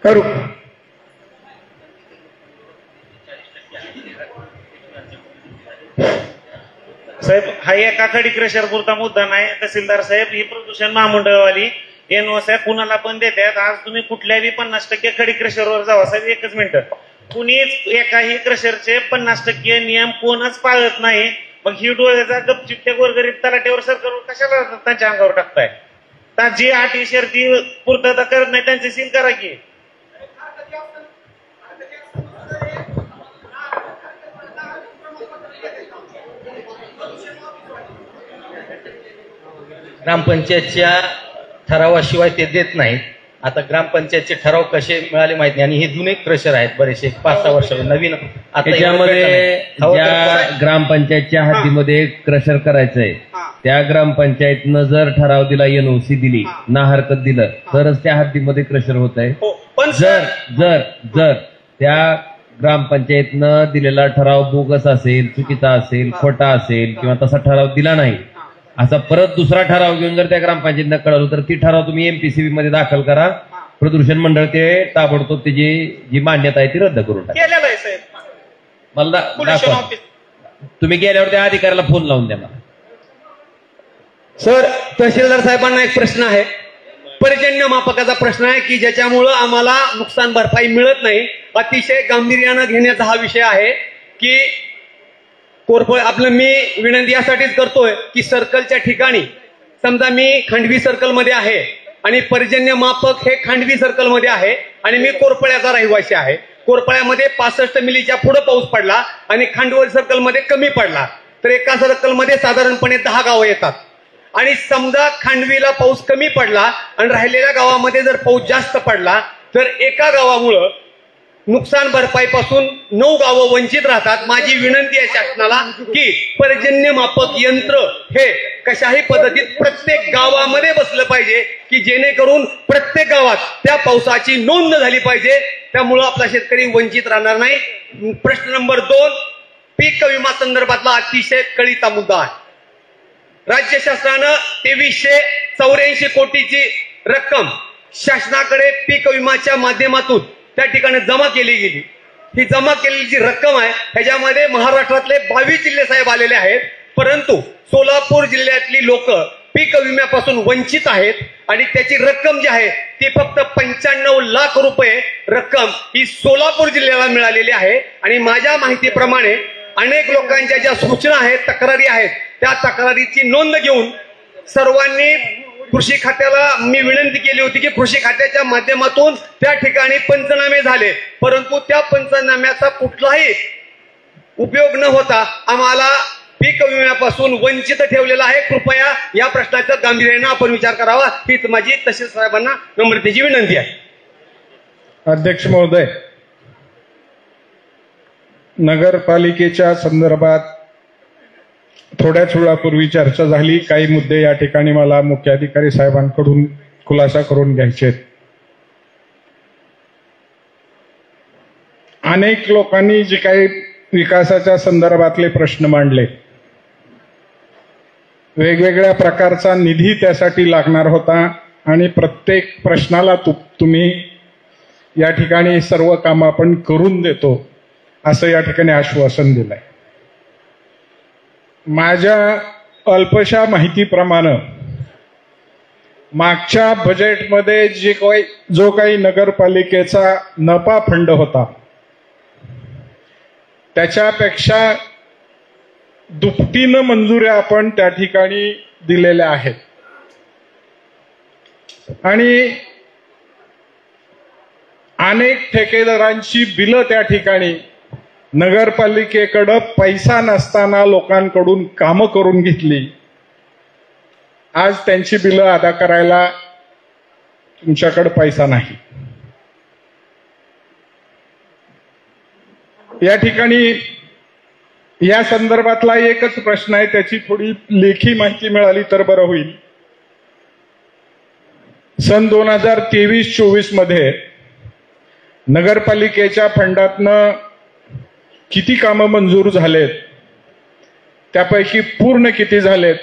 करू. साहेब, हा एका खडी क्रशर पुरता मुद्दा नाही. तहसीलदार साहेब, ही प्रदूषण महामंडळवाली साहेब कुणाला पण देतात. आज तुम्ही कुठल्याही 50% खडी क्रशरवर जावा साहेब. एकच मिनिट. कुणीच एकाही क्रशरचे 50% नियम कोणच पाळत नाही. मग ही डोळ्याचा गपचिप त्या गोरगरीब तलाट्यावर सरकारवर कशाला त्यांच्या अंगावर टाकताय? जी अटी शर्ती पूर्तता करत नाही त्यांचे सील करा की. ग्रामपंचायतच्या ठरावाशिवाय ते देत नाहीत. आता ग्रामपंचायतचे ठराव कसे मिळाले माहित नाही. आणि हे जुने क्रशर आहेत बरेचसे, 5-6 वर्ष नवीन. त्याच्यामध्ये ज्या ग्रामपंचायतच्या हद्दीमध्ये क्रशर करायचंय त्या ग्रामपंचायतनं जर ठराव दिला, एनओसी दिली, ना हरकत दिलं, तरच त्या हद्दीमध्ये क्रशर होत आहे. जर जर जर त्या ग्रामपंचायतनं दिलेला ठराव बोगस असेल, चुकीचा असेल, खोटा असेल किंवा तसा ठराव दिला नाही, असा परत दुसरा ठराव घेऊन जर त्या ग्रामपंचायतीनं कळवलं तर ती ठराव तुम्ही MPCB मध्ये दाखल करा. प्रदूषण मंडळ ते ताबडतोब त्याची जी मान्यता आहे ती रद्द करून टाका. केलेलं आहे साहेब. मला पोल्युशन दाखवा. ऑफिस. तुम्ही गेल्यावर त्या अधिकाऱ्याला फोन लावून द्या मला. सर, तहसीलदार साहेबांना एक प्रश्न आहे. पर्जन्य मापकाचा प्रश्न आहे की ज्याच्यामुळं आम्हाला नुकसान भरपाई मिळत नाही. अतिशय गांभीर्यानं घेण्याचा हा विषय आहे की आपलं मी विनंती यासाठीच करतोय की सर्कलच्या ठिकाणी समजा मी खांडवी सर्कलमध्ये आहे आणि पर्जन्य मापक हे खांडवी सर्कलमध्ये आहे आणि मी कोरपळ्याचा रहिवासी आहे. कोरपळ्यामध्ये 65 मिलीच्या पुढे पाऊस पडला आणि खांडवी सर्कलमध्ये कमी पडला तर एका सर्कलमध्ये साधारणपणे 10 गावं येतात. आणि समजा खांडवीला पाऊस कमी पडला आणि राहिलेल्या गावामध्ये जर पाऊस जास्त पडला तर एका गावामुळं नुकसान भरपाईपासून 9 गावं वंचित राहतात. माझी विनंती आहे शासनाला की पर्जन्य मापक यंत्र हे कशाही पद्धतीत प्रत्येक गावामध्ये बसलं पाहिजे की जेणेकरून प्रत्येक गावात त्या पावसाची नोंद झाली पाहिजे. त्यामुळं आपला शेतकरी वंचित राहणार नाही. प्रश्न नंबर 2, पीक विमा संदर्भातला अतिशय कळीचा मुद्दा आहे. राज्य शासनानं 2384 कोटीची रक्कम शासनाकडे पीक विमाच्या माध्यमातून त्या ठिकाणी जमा केली गेली. ही जमा केलेली जी रक्कम आहे ह्याच्यामध्ये महाराष्ट्रातले 22 जिल्हे साहेब आलेले आहेत, परंतु सोलापूर जिल्ह्यातली लोक पीक विम्यापासून वंचित आहेत आणि त्याची रक्कम जी आहे ती फक्त 95 लाख रुपये रक्कम ही सोलापूर जिल्ह्याला मिळालेली आहे. आणि माझ्या माहितीप्रमाणे अनेक लोकांच्या ज्या सूचना आहेत, तक्रारी आहेत, त्या तक्रारीची नोंद घेऊन सर्वांनी कृषी खात्याला मी विनंती केली होती की कृषी खात्याच्या माध्यमातून त्या ठिकाणी पंचनामे झाले, परंतु त्या पंचनाम्याचा कुठलाही उपयोग न होता आम्हाला पीक विम्यापासून वंचित ठेवलेला आहे. कृपया या प्रश्नाचा गांभीर्याने आपण विचार करावा हीच माझी तहसील साहेबांना नम्रतेची विनंती आहे. अध्यक्ष महोदय, नगरपालिकेच्या संदर्भात थोड्याच वेळापूर्वी चर्चा झाली. काही मुद्दे या ठिकाणी मला मुख्याधिकारी साहेबांकडून खुलासा करून घ्यायचे. अनेक लोकांनी जे काही विकासाच्या संदर्भातले प्रश्न मांडले, वेगवेगळ्या प्रकारचा निधी त्यासाठी लागणार होता आणि प्रत्येक प्रश्नाला तुम्ही या ठिकाणी सर्व काम आपण करून देतो असं या ठिकाणी आश्वासन दिलंय. माझ्या अल्पशा माहितीप्रमाणे मागच्या बजेटमध्ये जो काही नगरपालिकेचा नफा फंड होता त्याच्यापेक्षा दुपटीनं मंजुऱ्या आपण त्या ठिकाणी दिलेल्या आहेत. आणि अनेक ठेकेदारांची बिलं त्या ठिकाणी नगरपालिकेकडं पैसा नसताना लोकांकडून कामं करून घेतली. आज त्यांची बिलं अदा करायला तुमच्याकडे पैसा नाही. या ठिकाणी या संदर्भातला एकच प्रश्न आहे, त्याची थोडी लेखी माहिती मिळाली तर बरं होईल. सन 2023-24 मध्ये नगरपालिकेच्या फंडातनं किती कामं मंजूर झालेत, त्यापैकी पूर्ण किती झालेत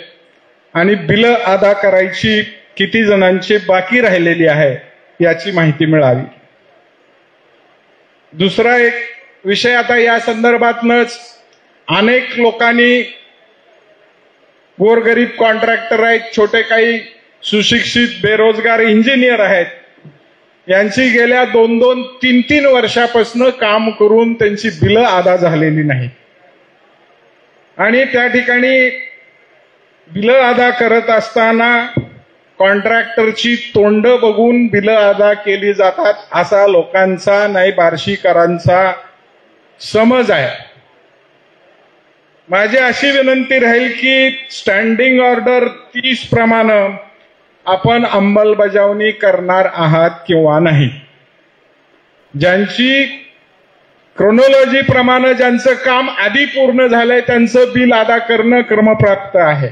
आणि बिलं अदा करायची किती जणांची बाकी राहिलेली आहे याची माहिती मिळावी. दुसरा एक विषय, आता या संदर्भातनच अनेक लोकांनी, गोरगरीब कॉन्ट्रॅक्टर आहेत, छोटे काही सुशिक्षित बेरोजगार इंजिनियर आहेत, यांची गेल्या 2-2, 3-3 वर्षापासून काम करून त्यांची बिलं अदा झालेली नाही. आणि त्या ठिकाणी बिलं अदा करत असताना कॉन्ट्रॅक्टरची तोंड बघून बिलं अदा केली जातात असा लोकांचा, नाही बार्शीकरांचा समज आहे. माझी अशी विनंती राहील की स्टँडिंग ऑर्डर 30 प्रमाणे आपण अंमलबजावणी करणार आहात किंवा नाही. ज्यांची क्रोनॉलॉजी प्रमाणे ज्यांचं काम आधी पूर्ण झालंय त्यांचं बिल अदा करणं क्रमप्राप्त आहे.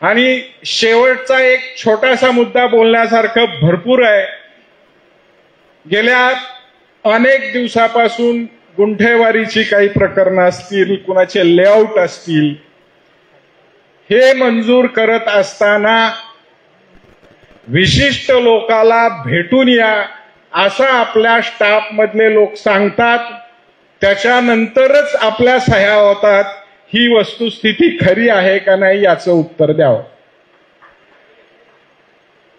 आणि शेवटचा एक छोटासा मुद्दा बोलण्यासारखं भरपूर आहे. गेल्या अनेक दिवसापासून गुंठेवारीची काही प्रकरणं असतील, कुणाचे लेआउट असतील, हे मंजूर करत असताना विशिष्ट लोकाला भेटून या असं आपल्या स्टाफ मधले लोक सांगतात. त्याच्यानंतरच आपल्या सह्या होतात. ही वस्तुस्थिती खरी आहे का नाही याचं उत्तर द्यावं.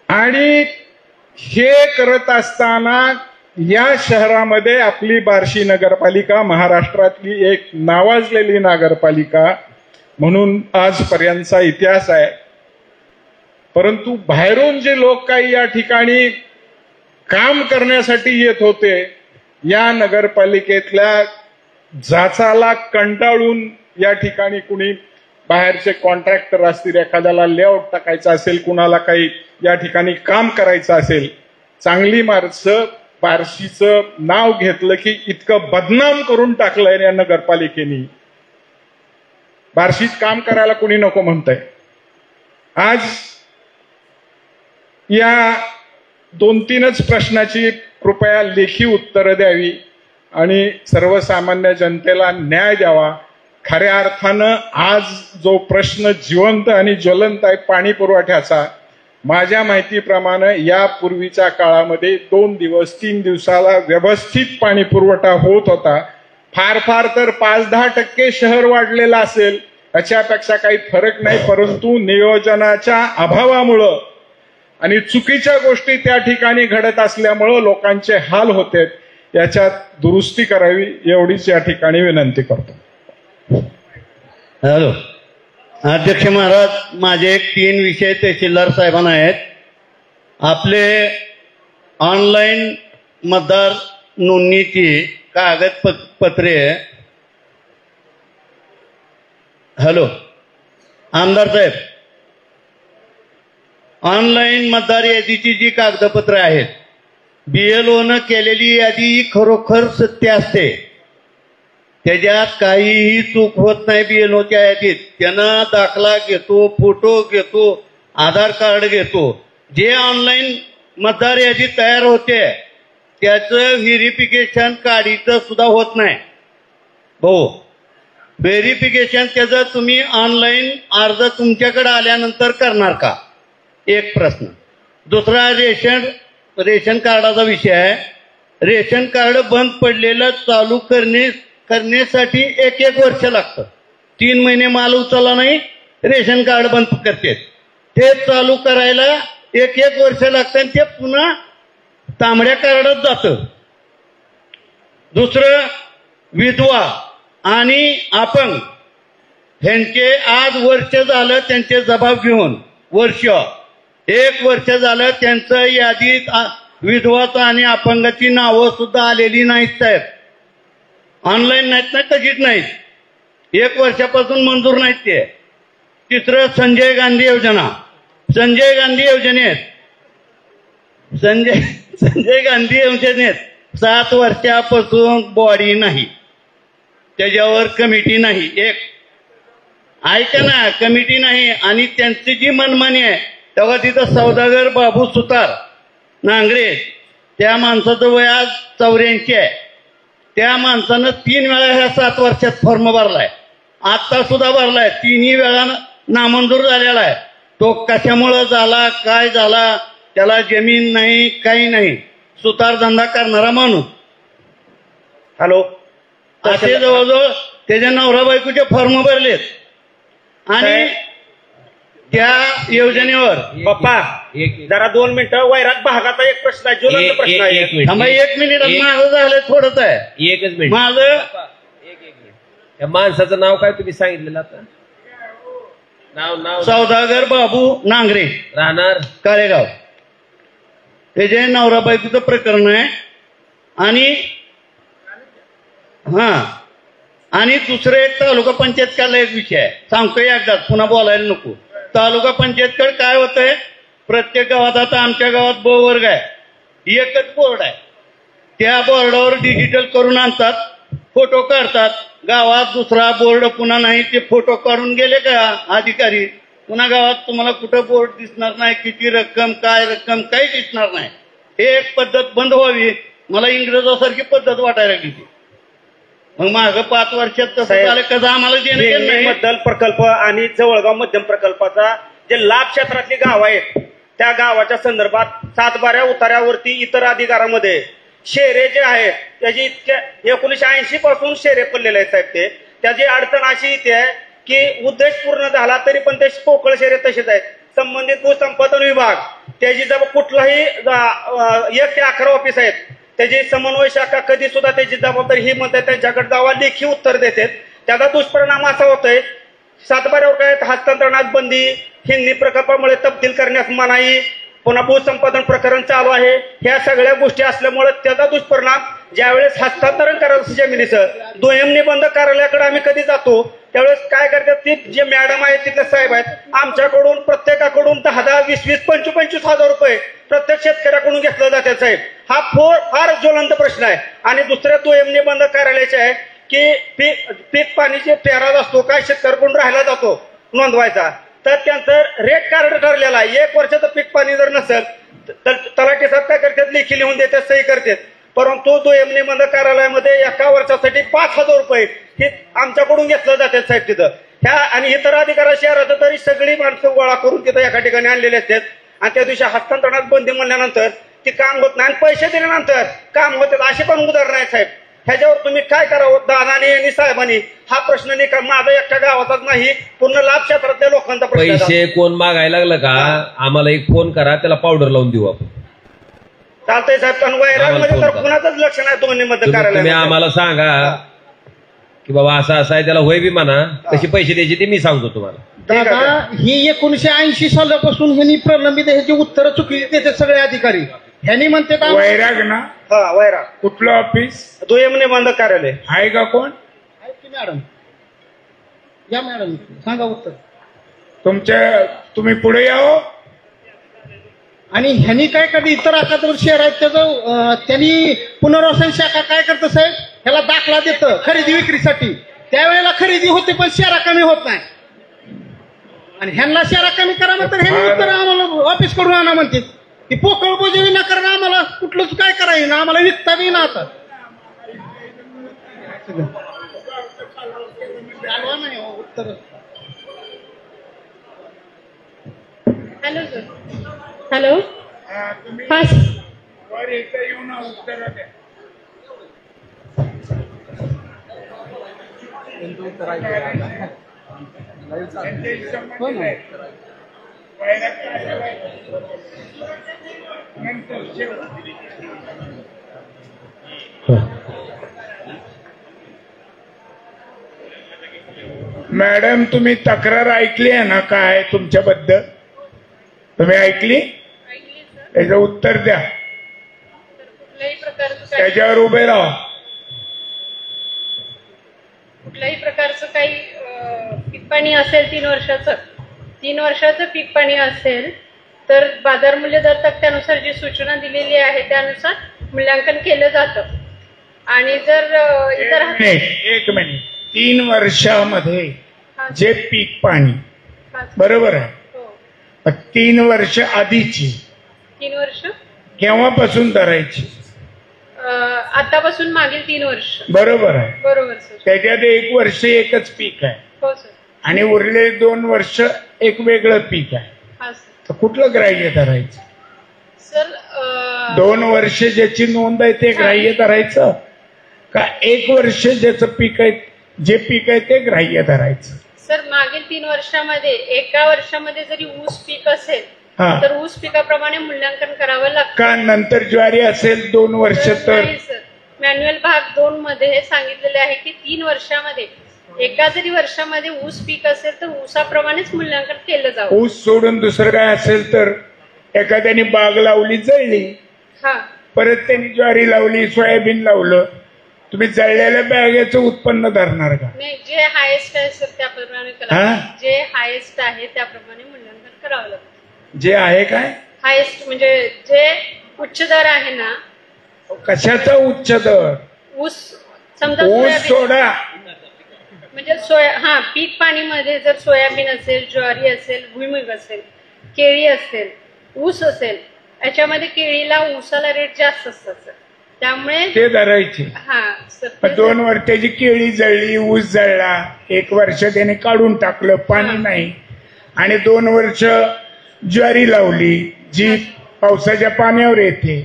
आणि हे करत असताना या शहरामध्ये आपली बार्शी नगरपालिका महाराष्ट्रातली एक नावाजलेली नगरपालिका म्हणून आजपर्यंतचा इतिहास आहे. परंतु बाहेरून जे लोक काही या ठिकाणी काम करण्यासाठी येत होते, या नगरपालिकेतल्या जाचाला कंटाळून या ठिकाणी कुणी बाहेरचे कॉन्ट्रॅक्टर असतील, एखाद्याला लेआउट टाकायचा असेल, कुणाला काही या ठिकाणी काम करायचं असेल, चांगली माणसं बार्शीचं नाव घेतलं की इतकं बदनाम करून टाकलंय या नगरपालिकेनी. बार्शीत काम करायला कुणी नको म्हणतंय. आज या 2-3च प्रश्नाची कृपया लेखी उत्तरं द्यावी आणि सर्वसामान्य जनतेला न्याय द्यावा. खऱ्या अर्थानं आज जो प्रश्न जिवंत आणि ज्वलंत आहे पाणी पुरवठ्याचा, माझ्या माहितीप्रमाणे यापूर्वीच्या काळामध्ये 2 दिवस 3 दिवसाला व्यवस्थित पाणी पुरवठा होत होता. फार फार तर 5-10% शहर वाढलेलं असेल, याच्यापेक्षा काही फरक नाही. परंतु नियोजनाच्या अभावामुळं आणि चुकीच्या गोष्टी त्या ठिकाणी घडत असल्यामुळं लोकांचे हाल होते. याच्यात दुरुस्ती करावी एवढीच या ठिकाणी विनंती करतो. हॅलो अध्यक्ष महाराज, माझे 3 विषय तहसीलदार साहेबांना आहेत. आपले ऑनलाईन मतदार नोंदणीची कागदपत्रे, हॅलो आमदार साहेब, ऑनलाईन मतदार यादीची जी कागदपत्रे आहेत, BLOनं केलेली यादी खरोखर सत्य असते. त्याच्यात काहीही चूक होत नाही. BLOच्या यादीत त्यानं दाखला घेतो, फोटो घेतो, आधार कार्ड घेतो. जे ऑनलाईन मतदार यादी तयार होते त्याचं व्हेरिफिकेशन काढीचं सुद्धा होत नाही. हो, व्हेरिफिकेशन त्याचं तुम्ही ऑनलाईन अर्ज तुमच्याकडे आल्यानंतर करणार का? एक प्रश्न. दुसरा रेशन कार्डाचा विषय आहे. रेशन कार्ड बंद पडलेलं चालू करण्यासाठी 1 वर्ष लागतं. 3 महिने माल उचलला नाही, रेशन कार्ड बंद करते. ते चालू करायला 1 वर्ष लागतं आणि ते पुन्हा तांबड्या कार्डात जातं. दुसरं, विधवा आणि अपंग ह्यांचे आज वर्ष झालं त्यांचे जबाब घेऊन, 1 वर्ष झालं त्यांचं यादीत विधवाचं आणि अपंगाची नावं सुद्धा आलेली नाहीत साहेब. ऑनलाईन नाहीत ना, कशीच नाहीत. 1 वर्षापासून मंजूर नाहीत ते. तिसरं, संजय गांधी योजना. संजय गांधी योजनेत 7 वर्षापासून बॉडी नाही, त्याच्यावर कमिटी नाही. ऐका ना, कमिटी नाही. आणि त्यांची जी मनमानी आहे तेव्हा तिथं सौदागर बाबू सुतार नांगरे, त्या माणसाचं वय आज 84 आहे. त्या माणसानं 3 वेळा ह्या 7 वर्षात फॉर्म भरलाय, आता सुद्धा भरलाय. 3ही वेळा नामंजूर झालेला आहे. तो कशामुळं झाला, काय झाला, त्याला जमीन नाही, काही नाही, सुतार धंदा करणारा माणूस. हॅलो, असे जवळजवळ त्याच्या नवरा बायकोचे फॉर्म भरलेत. आणि त्या योजनेवर पप्पा जरा 2 मिनिटं. वैराग भागाचा एक प्रश्न आहे, ज्वलंत प्रश्न आहे. थांबा 1 मिनिट, माझं झालं थोडंच आहे. 1 मिनिट माझं. एक मिनिट. त्या माणसाचं नाव काय तुम्ही सांगितलेलं आता? नाव सौदागर बाबू नांगरे, राहणार काळेगाव. हे जे नवरा बायकोचं प्रकरण आहे. आणि दुसरं एक तालुका पंचायतकडला एक विषय आहे, सांगतो एकदाच, पुन्हा बोलायला नको. तालुका पंचायतकडे काय होतंय, प्रत्येक गावात, आता आमच्या गावात ब वर्ग आहे, एकच बोर्ड आहे. त्या बोर्डावर डिजिटल करून आणतात, फोटो काढतात. गावात दुसरा बोर्ड पुन्हा नाही, ते फोटो काढून गेले का अधिकारी, पुन्हा गावात तुम्हाला कुठं बोर्ड दिसणार नाही, किती रक्कम, काय रक्कम, काही दिसणार नाही. हे एक पद्धत बंद व्हावी मला इंग्रजासारखी पद्धत वाटायला लागली ती. मग मागं 5 वर्षात तसं साहेब, झालं कसं आम्हाला देणं नाही. मध्यम प्रकल्प आणि जवळगाव मध्यम प्रकल्पाचा जे लाभ क्षेत्रातली गाव आहेत त्या गावाच्या संदर्भात 7/12 उतार्यावरती इतर अधिकारामध्ये शेरे जे आहेत त्याची 1980 पासून शेरे पडलेले आहेत साहेब. त्याची अडचण अशी इथे आहे की उद्देश पूर्ण झाला तरी पण ते पोकळ शेरे तसेच आहेत. संबंधित भूसंपादन विभाग त्याची जर कुठलाही 1 ते 11 ऑफिस आहेत त्याची समन्वय शाखा कधी सुद्धा त्याची जबाबदारी ही म्हणते त्यांच्याकडे जावा लेखी उत्तर देतात. त्याचा दुष्परिणाम असा होतोय 7/12 काय हस्तांतरणास बंदी, हिंगणी प्रकल्पामुळे तब्दील करण्यास मनाई, पुन्हा भूसंपादन प्रकरण चालू आहे. ह्या सगळ्या गोष्टी असल्यामुळे त्याचा दुष्परिणाम ज्यावेळेस हस्तांतरण करायचं जमिनीचं दुय्यम निबंधक कार्यालयाकडे आम्ही कधी जातो त्यावेळेस काय करतात ती जे मॅडम आहेत तिथले साहेब आहेत आमच्याकडून प्रत्येकाकडून 10,000, 20,000, 25,000 रुपये प्रत्येक शेतकऱ्याकडून घेतलं जाते साहेब. हा फार ज्वलंत प्रश्न आहे. आणि दुसऱ्या दुय्यम निबंधक कार्यालयाचे आहे की पीक पाणीचे फेराज असतो काय शेतकऱ्याकडून राहिला जातो नोंदवायचा तर त्यांचं रेट कार्ड ठरलेलं आहे. 1 वर्षाचं पीक पाणी जर नसेल तर तलाठी साहेब काय करतात लेखी लिहून देतात सही करतात. परंतु दुय्यम निबंधक कार्यालयामध्ये 1 वर्षासाठी 5,000 रुपये हे आमच्याकडून घेतलं जाते साहेब तिथं. ह्या आणि इतर अधिकारी शहरात तरी सगळी माणसं गोळा करून तिथं एका ठिकाणी आणलेले असतात आणि त्या दिवशी हस्तांतरणात बंदी म्हणल्यानंतर ती काम होत नाही आणि पैसे दिल्यानंतर काम होते. अशी पण उदाहरणं आहेत साहेब. ह्याच्यावर तुम्ही काय करावं दादानी आणि साहेबांनी हा प्रश्न निकाल माझा एकट्या गावाचाच नाही पूर्ण लाभ क्षेत्रातल्या लोकांचा प्रश्न आहे. पैसे कोण मागायला लागलं का आम्हाला एक फोन करा त्याला पावडर लावून देऊ आपण. चालतंय साहेब. पण वैरागमध्ये तर कुणाचंच लक्ष नाही दोन्ही मध्ये तुम्ही कार्यालय आम्हाला सांगा की बाबा असं असं आहे त्याला होय बी म्हणा कशी पैसे द्यायचे ते मी सांगतो तुम्हाला. दादा ही 1980 सालापासून ह्यांनी प्रलंबित ह्याची उत्तरं चुकीची देते सगळे अधिकारी. ह्यांनी म्हणते वैराग ना वैराग कुठलं ऑफिस दुय्यम निबंधक कार्यालय आहे का कोण मॅडम या मॅडम सांगा उत्तर. तुम्ही पुढे यावं. आणि ह्यांनी काय करते इतर अकादर शहर आहेत त्याचं त्यांनी पुनर्वसन शाखा काय करतं साहेब ह्याला दाखला देतं खरेदी विक्रीसाठी. त्यावेळेला खरेदी होते पण शेरा कमी होत नाही आणि ह्यांना शेरा कमी करा म्हणतात ह्यांनी उत्तर आम्हाला ऑफिस करून आणा म्हणते की पोकळ बोजे ना कारण आम्हाला कुठलंच काय करायचं ना आम्हाला विकता बी ना आता उत्तर. Hello sir. हॅलो हा येऊन उत्तर द्या. मॅडम तुम्ही तक्रार ऐकली आहे ना काय तुमच्याबद्दल तुम्ही ऐकली त्याचं उत्तर द्या. त्याच्यावर उभे राहा. कुठल्याही प्रकारचं काही पीक पाणी असेल 3 वर्षाचं पीक पाणी असेल तर बाजार मूल्य दर तक्त्यानुसार जी सूचना दिलेली आहे त्यानुसार मूल्यांकन केलं जातं. आणि जर इतर 1 मिनिट 3 वर्षामध्ये जे पीक पाणी बरोबर आहे 3 वर्ष आधीची 3 वर्ष केव्हापासून धरायची आतापासून मागील 3 वर्ष बरोबर आहे. बरोबर सर. त्याच्यात 1 वर्ष एकच पीक आहे हो सर. आणि उरले 2 वर्ष एक वेगळं पीक आहे हा सर. तर कुठलं ग्राह्य धरायचं सर 2 वर्ष ज्याची नोंद आहे ते ग्राह्य धरायचं का 1 वर्ष ज्याचं पीक आहे जे पीक आहे ते ग्राह्य धरायचं. सर मागील 3 वर्षामध्ये एका वर्षामध्ये जरी ऊस पीक असेल तर ऊस पिकाप्रमाणे मूल्यांकन करावं लागतं का नंतर ज्वारी असेल 2 वर्ष तर नाही सर. मॅन्युअल भाग 2 मध्ये हे सांगितलेले आहे की 3 वर्षामध्ये एका जरी वर्षामध्ये ऊस पीक असेल तर ऊसाप्रमाणेच मूल्यांकन केलं जावं. ऊस सोडून दुसरं काय असेल तर एखाद्याने बाग लावली जळली परत त्यांनी ज्वारी लावली सोयाबीन लावलं तुम्ही जळलेल्या बॅगेचं उत्पन्न धरणार का नाही. जे हायेस्ट आहे सर त्याप्रमाणे जे हायेस्ट आहे त्याप्रमाणे मूल्यांकन करावं लागतं. जे आहे काय हायेस्ट म्हणजे जे उच्च दर आहे ना कशाचा उच्च दर ऊस समजा ऊस सोडा म्हणजे पीक पाणीमध्ये जर सोयाबीन असेल ज्वारी असेल भुईमुग असेल केळी असेल ऊस असेल याच्यामध्ये केळीला ऊसाला रेट जास्त असतात सर. त्यामुळे ते धरायचे. हा सर मग 2 वर्षाची केळी जळली, ऊस जळला, 1 वर्ष त्याने काढून टाकलं, पाणी नाही, आणि 2 वर्ष ज्वारी लावली जी पावसाच्या पाण्यावर येते,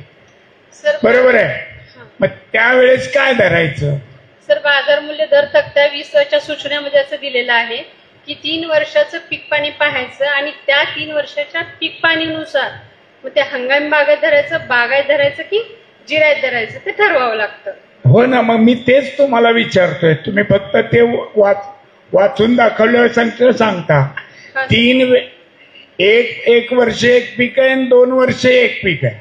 बरोबर आहे. मग त्यावेळेस काय धरायचं? सर बाजार मूल्य दर तक्त्या 20च्या सूचनेमध्ये असं दिलेलं आहे की 3 वर्षाचं पीक पाणी पाहायचं आणि त्या 3 वर्षाच्या पीक पाणीनुसार मग ते हंगामी बागायत धरायचं, बागायत धरायचं की जिरायत धरायचं ते ठरवावं लागतं. हो ना, मग मी तेच तुम्हाला विचारतोय. तुम्ही फक्त ते वाचून दाखवल्यावर सांगता 1 वर्ष 1 पीक आहे आणि 2 वर्ष 1 पीक आहे.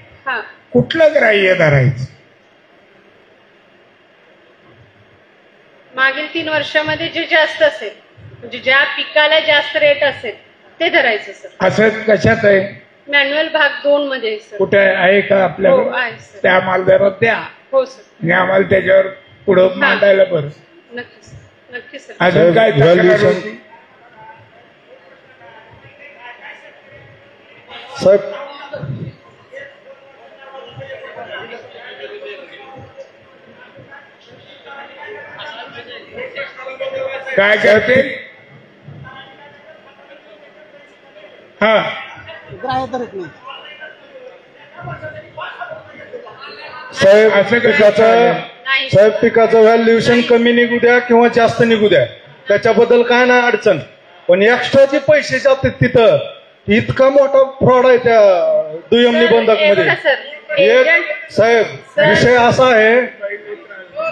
कुठलं ग्राह्य धरायचं? मागील 3 वर्षामध्ये जे जास्त असेल म्हणजे ज्या पिकाला जास्त रेट असेल ते धरायचं सर. असं कशात आहे? मॅन्युअल भाग 2 मध्ये सर. कुठे आहे का हो आपल्याला? आहे सर. त्या आम्हाला जरा द्या हो सर. आणि आम्हाला त्याच्यावर पुढं मांडायला बरं. नक्की सर. नक्की सर. अजून काय तक्रार होती? साहेब काय करते? हा साहेब पिकाचं व्हॅल्युएशन कमी निघू द्या किंवा जास्त निघू द्या, त्याच्याबद्दल काय नाही अडचण, पण एक्स्ट्राचे पैसे जातात तिथं. इतका मोठा फ्रॉड आहे त्या दुय्यम निबंधक मध्ये. एक साहेब विषय असा आहे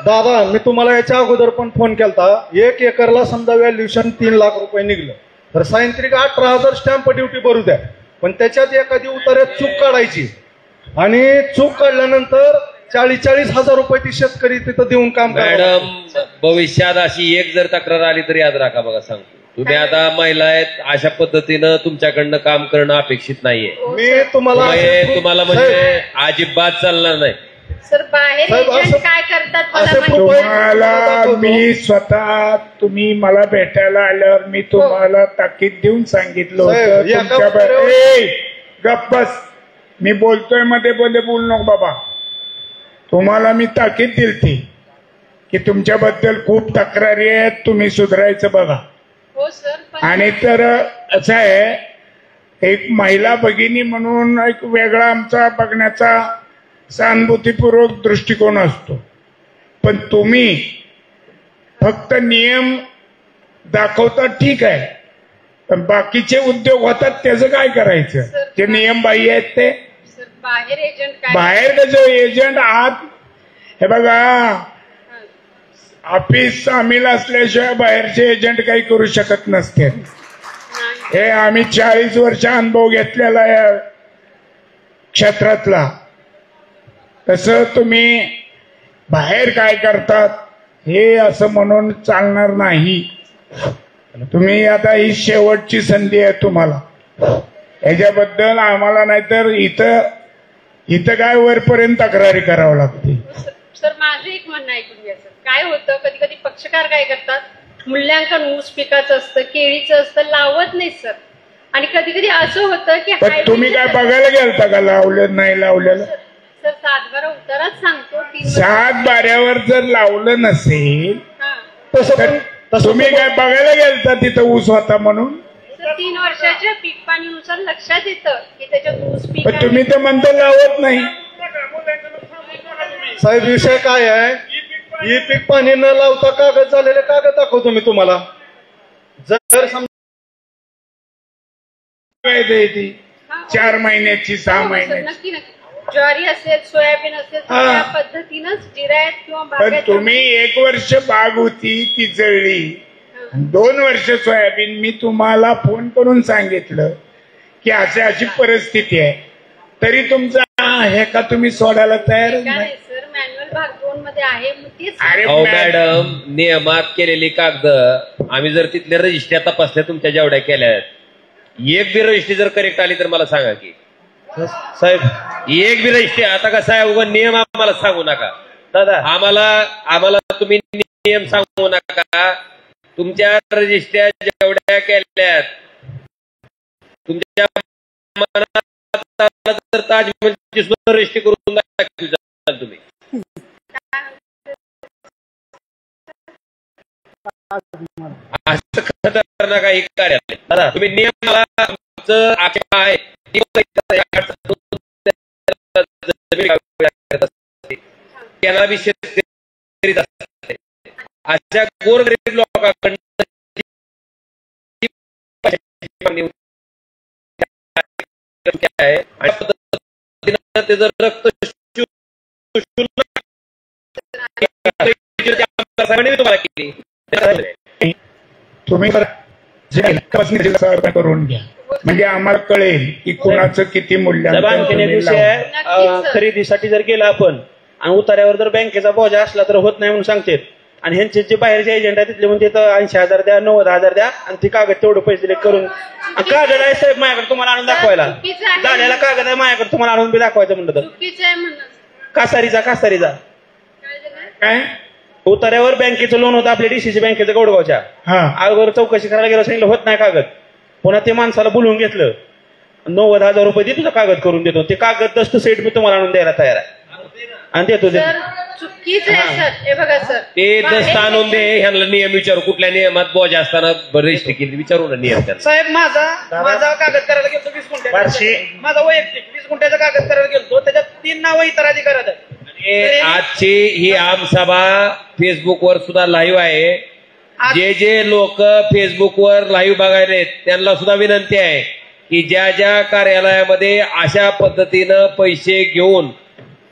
दादा, मी तुम्हाला याच्या अगोदर पण फोन केलता, 1 एकरला समजा व्हॅल्युएशन 3 लाख रुपये निघलं तर सायंत्रिक 18,000 स्टॅम्प ड्युटी भरू द्या, पण त्याच्यात एखादी उतार्यात चूक काढायची आणि चूक काढल्यानंतर 40-40 हजार रुपये ती शेतकरी तिथं देऊन काम करावं. मॅडम भविष्यात अशी एक जर तक्रार आली तर याद राखा. बघा सांगतो, तुम्ही आता महिला आहेत, अशा पद्धतीनं तुमच्याकडनं काम करणं अपेक्षित नाहीये. मी तुम्हाला म्हणजे अजिबात चालणार नाही. सर बाहेर एजंट काय करतात मला माहिती. तुम्हाला मी स्वतः तुम्ही मला भेटायला आल्यावर मी तुम्हाला ताकीद देऊन सांगितलं होतं तुमच्या गप्प बस, मी बोलतोय मध्ये बोलू नको बाबा. तुम्हाला मी ताकीद दिलती की तुमच्याबद्दल खूप तक्रारी आहेत, तुम्ही सुधारायचं बघा. हो सर. आणि तर असं आहे, एक महिला भगिनी म्हणून एक वेगळा आमचा बघण्याचा सहानुभूतीपूर्वक दृष्टिकोन असतो, पण तुम्ही फक्त नियम दाखवता ठीक आहे, पण बाकीचे उद्योग होतात त्याचं काय करायचं? ते नियम बाह्य आहेत ते. बाहेर एजंट काय बाहेर जो एजंट आत, हे बघा ऑफिस सामील असल्याशिवाय बाहेरचे एजंट काही करू शकत नसते. हे आम्ही 40 वर्ष अनुभव घेतलेला या क्षेत्रातला. तसं तुम्ही बाहेर काय करतात हे असं म्हणून चालणार नाही. तुम्ही आता ही शेवटची संधी आहे तुम्हाला याच्याबद्दल आम्हाला, नाहीतर इथं काय वरपर्यंत तक्रारी करावं लागते. सर माझं एक म्हणणं ऐकून घ्या सर. काय होतं कधी कधी पक्षकार काय करतात, मूल्यांकन ऊस पिकाचं असतं, केळीचं असतं, लावत नाही सर. आणि कधी कधी असं होतं की तुम्ही काय बघायला गेलता का लावलं नाही लावलेलं? सर 7-12 उताराच सांगतो. 7-12वर जर लावलं नसेल तर तुम्ही काय बघायला गेलता तिथं ऊस होता म्हणून? 3 वर्षाच्या पीक पाणीनुसार लक्षात येतं की त्याच्यात ऊस पीक. पण तुम्ही तर म्हणता लावत नाही. साहेब विषय काय आहे, ही पीक पाणी न लावता कागद झालेले कागद दाखवतो मी तुम्हाला. जर समजा 4 महिन्याची 6 महिन्याची नक्की नक्की ज्वारी असेल, सोयाबीन असेल तर त्या पद्धतीनंच जिरायत किंवा पण बागायत. तुम्ही 1 वर्ष बाग होती ती जळली, 2 वर्ष सोयाबीन. मी तुम्हाला फोन करून सांगितलं की अशी परिस्थिती आहे, तरी तुमचा हे का तुम्ही सोडायला तयार नाही? सर मॅन्युअल भाग 2 मध्ये आहे. अहो मॅडम, नियमात केलेली कागद आम्ही जर तिथल्या रजिस्ट्री तपासल्या तुमच्या जेवढ्या केल्या, एक बी रजिस्ट्री जर करेक्ट आली तर मला सांगा की साहेब, एक बी रजिस्ट्री. आता कसं आहे, उगा नियम आम्हाला सांगू नका दादा, आम्हाला तुम्ही नियम सांगू नका. तुमच्या रजिस्ट्र्या जेवढ्या केल्यात तुमच्या मनात तर ताजमहलची रजिस्ट्री करून दाखवाल तुम्ही. असं खतरनाक काही कार्यालय तुम्ही नियमाला आक्षेप आहे त्याला बी शेतकरी अशा गोरगरीब लोकांकडून त्याचं रक्त तुम्हाला केली तुम्ही करून घ्या म्हणजे आम्हाला कळेल की कुणाचं किती मूल्यांकन आणखीन एक विषय आहे, खरेदीसाठी जर गेला आपण आणि उतार्यावर जर बँकेचा बोजा असला तर होत नाही म्हणून सांगते आणि ह्यांचे जे बाहेरचे एजंट आहे तिथले म्हणते 80,000 द्या 90,000 द्या आणि ती कागद तेवढे पैसे दिले करून कागद आहे साहेब माझ्याकडे तुम्हाला आणून दाखवायला झालेला कागद आहे माझ्याकडे तुम्हाला आणून बी दाखवायचं म्हणलं तर कासारीचा काय उतार्यावर बँकेचं लोन होतं आपल्या डीसीसी बँकेचं गौडगावच्या अगोदर चौकशी करायला गेलो सांगितलं होत नाही कागद पुन्हा ते माणसाला बोलवून घेतलं 90,000 रुपये दे तुझा कागद करून देतो ते कागद दस्त सेट मी तुम्हाला आणून द्यायला तयार आहे आणि देतो ते दस्त आणून दे ह्यांना नियम विचारू कुठल्या नियमात बोजा असताना रजिस्ट्री केली विचारू ना नियम त्यांना साहेब माझा कागद करायला गेलो 20 गुंठ्याचा माझा वैयक्तिक 20 गुंठ्याचा कागद करायला गेलो त्याच्यात 3 नावं इतर अधिकारात आहेत आजची ही आमसभा फेसबुकवर सुद्धा लाईव्ह आहे जे लोक फेसबुकवर लाईव्ह बघायला आहेत त्यांना सुद्धा विनंती आहे की ज्या कार्यालयामध्ये अशा पद्धतीनं पैसे घेऊन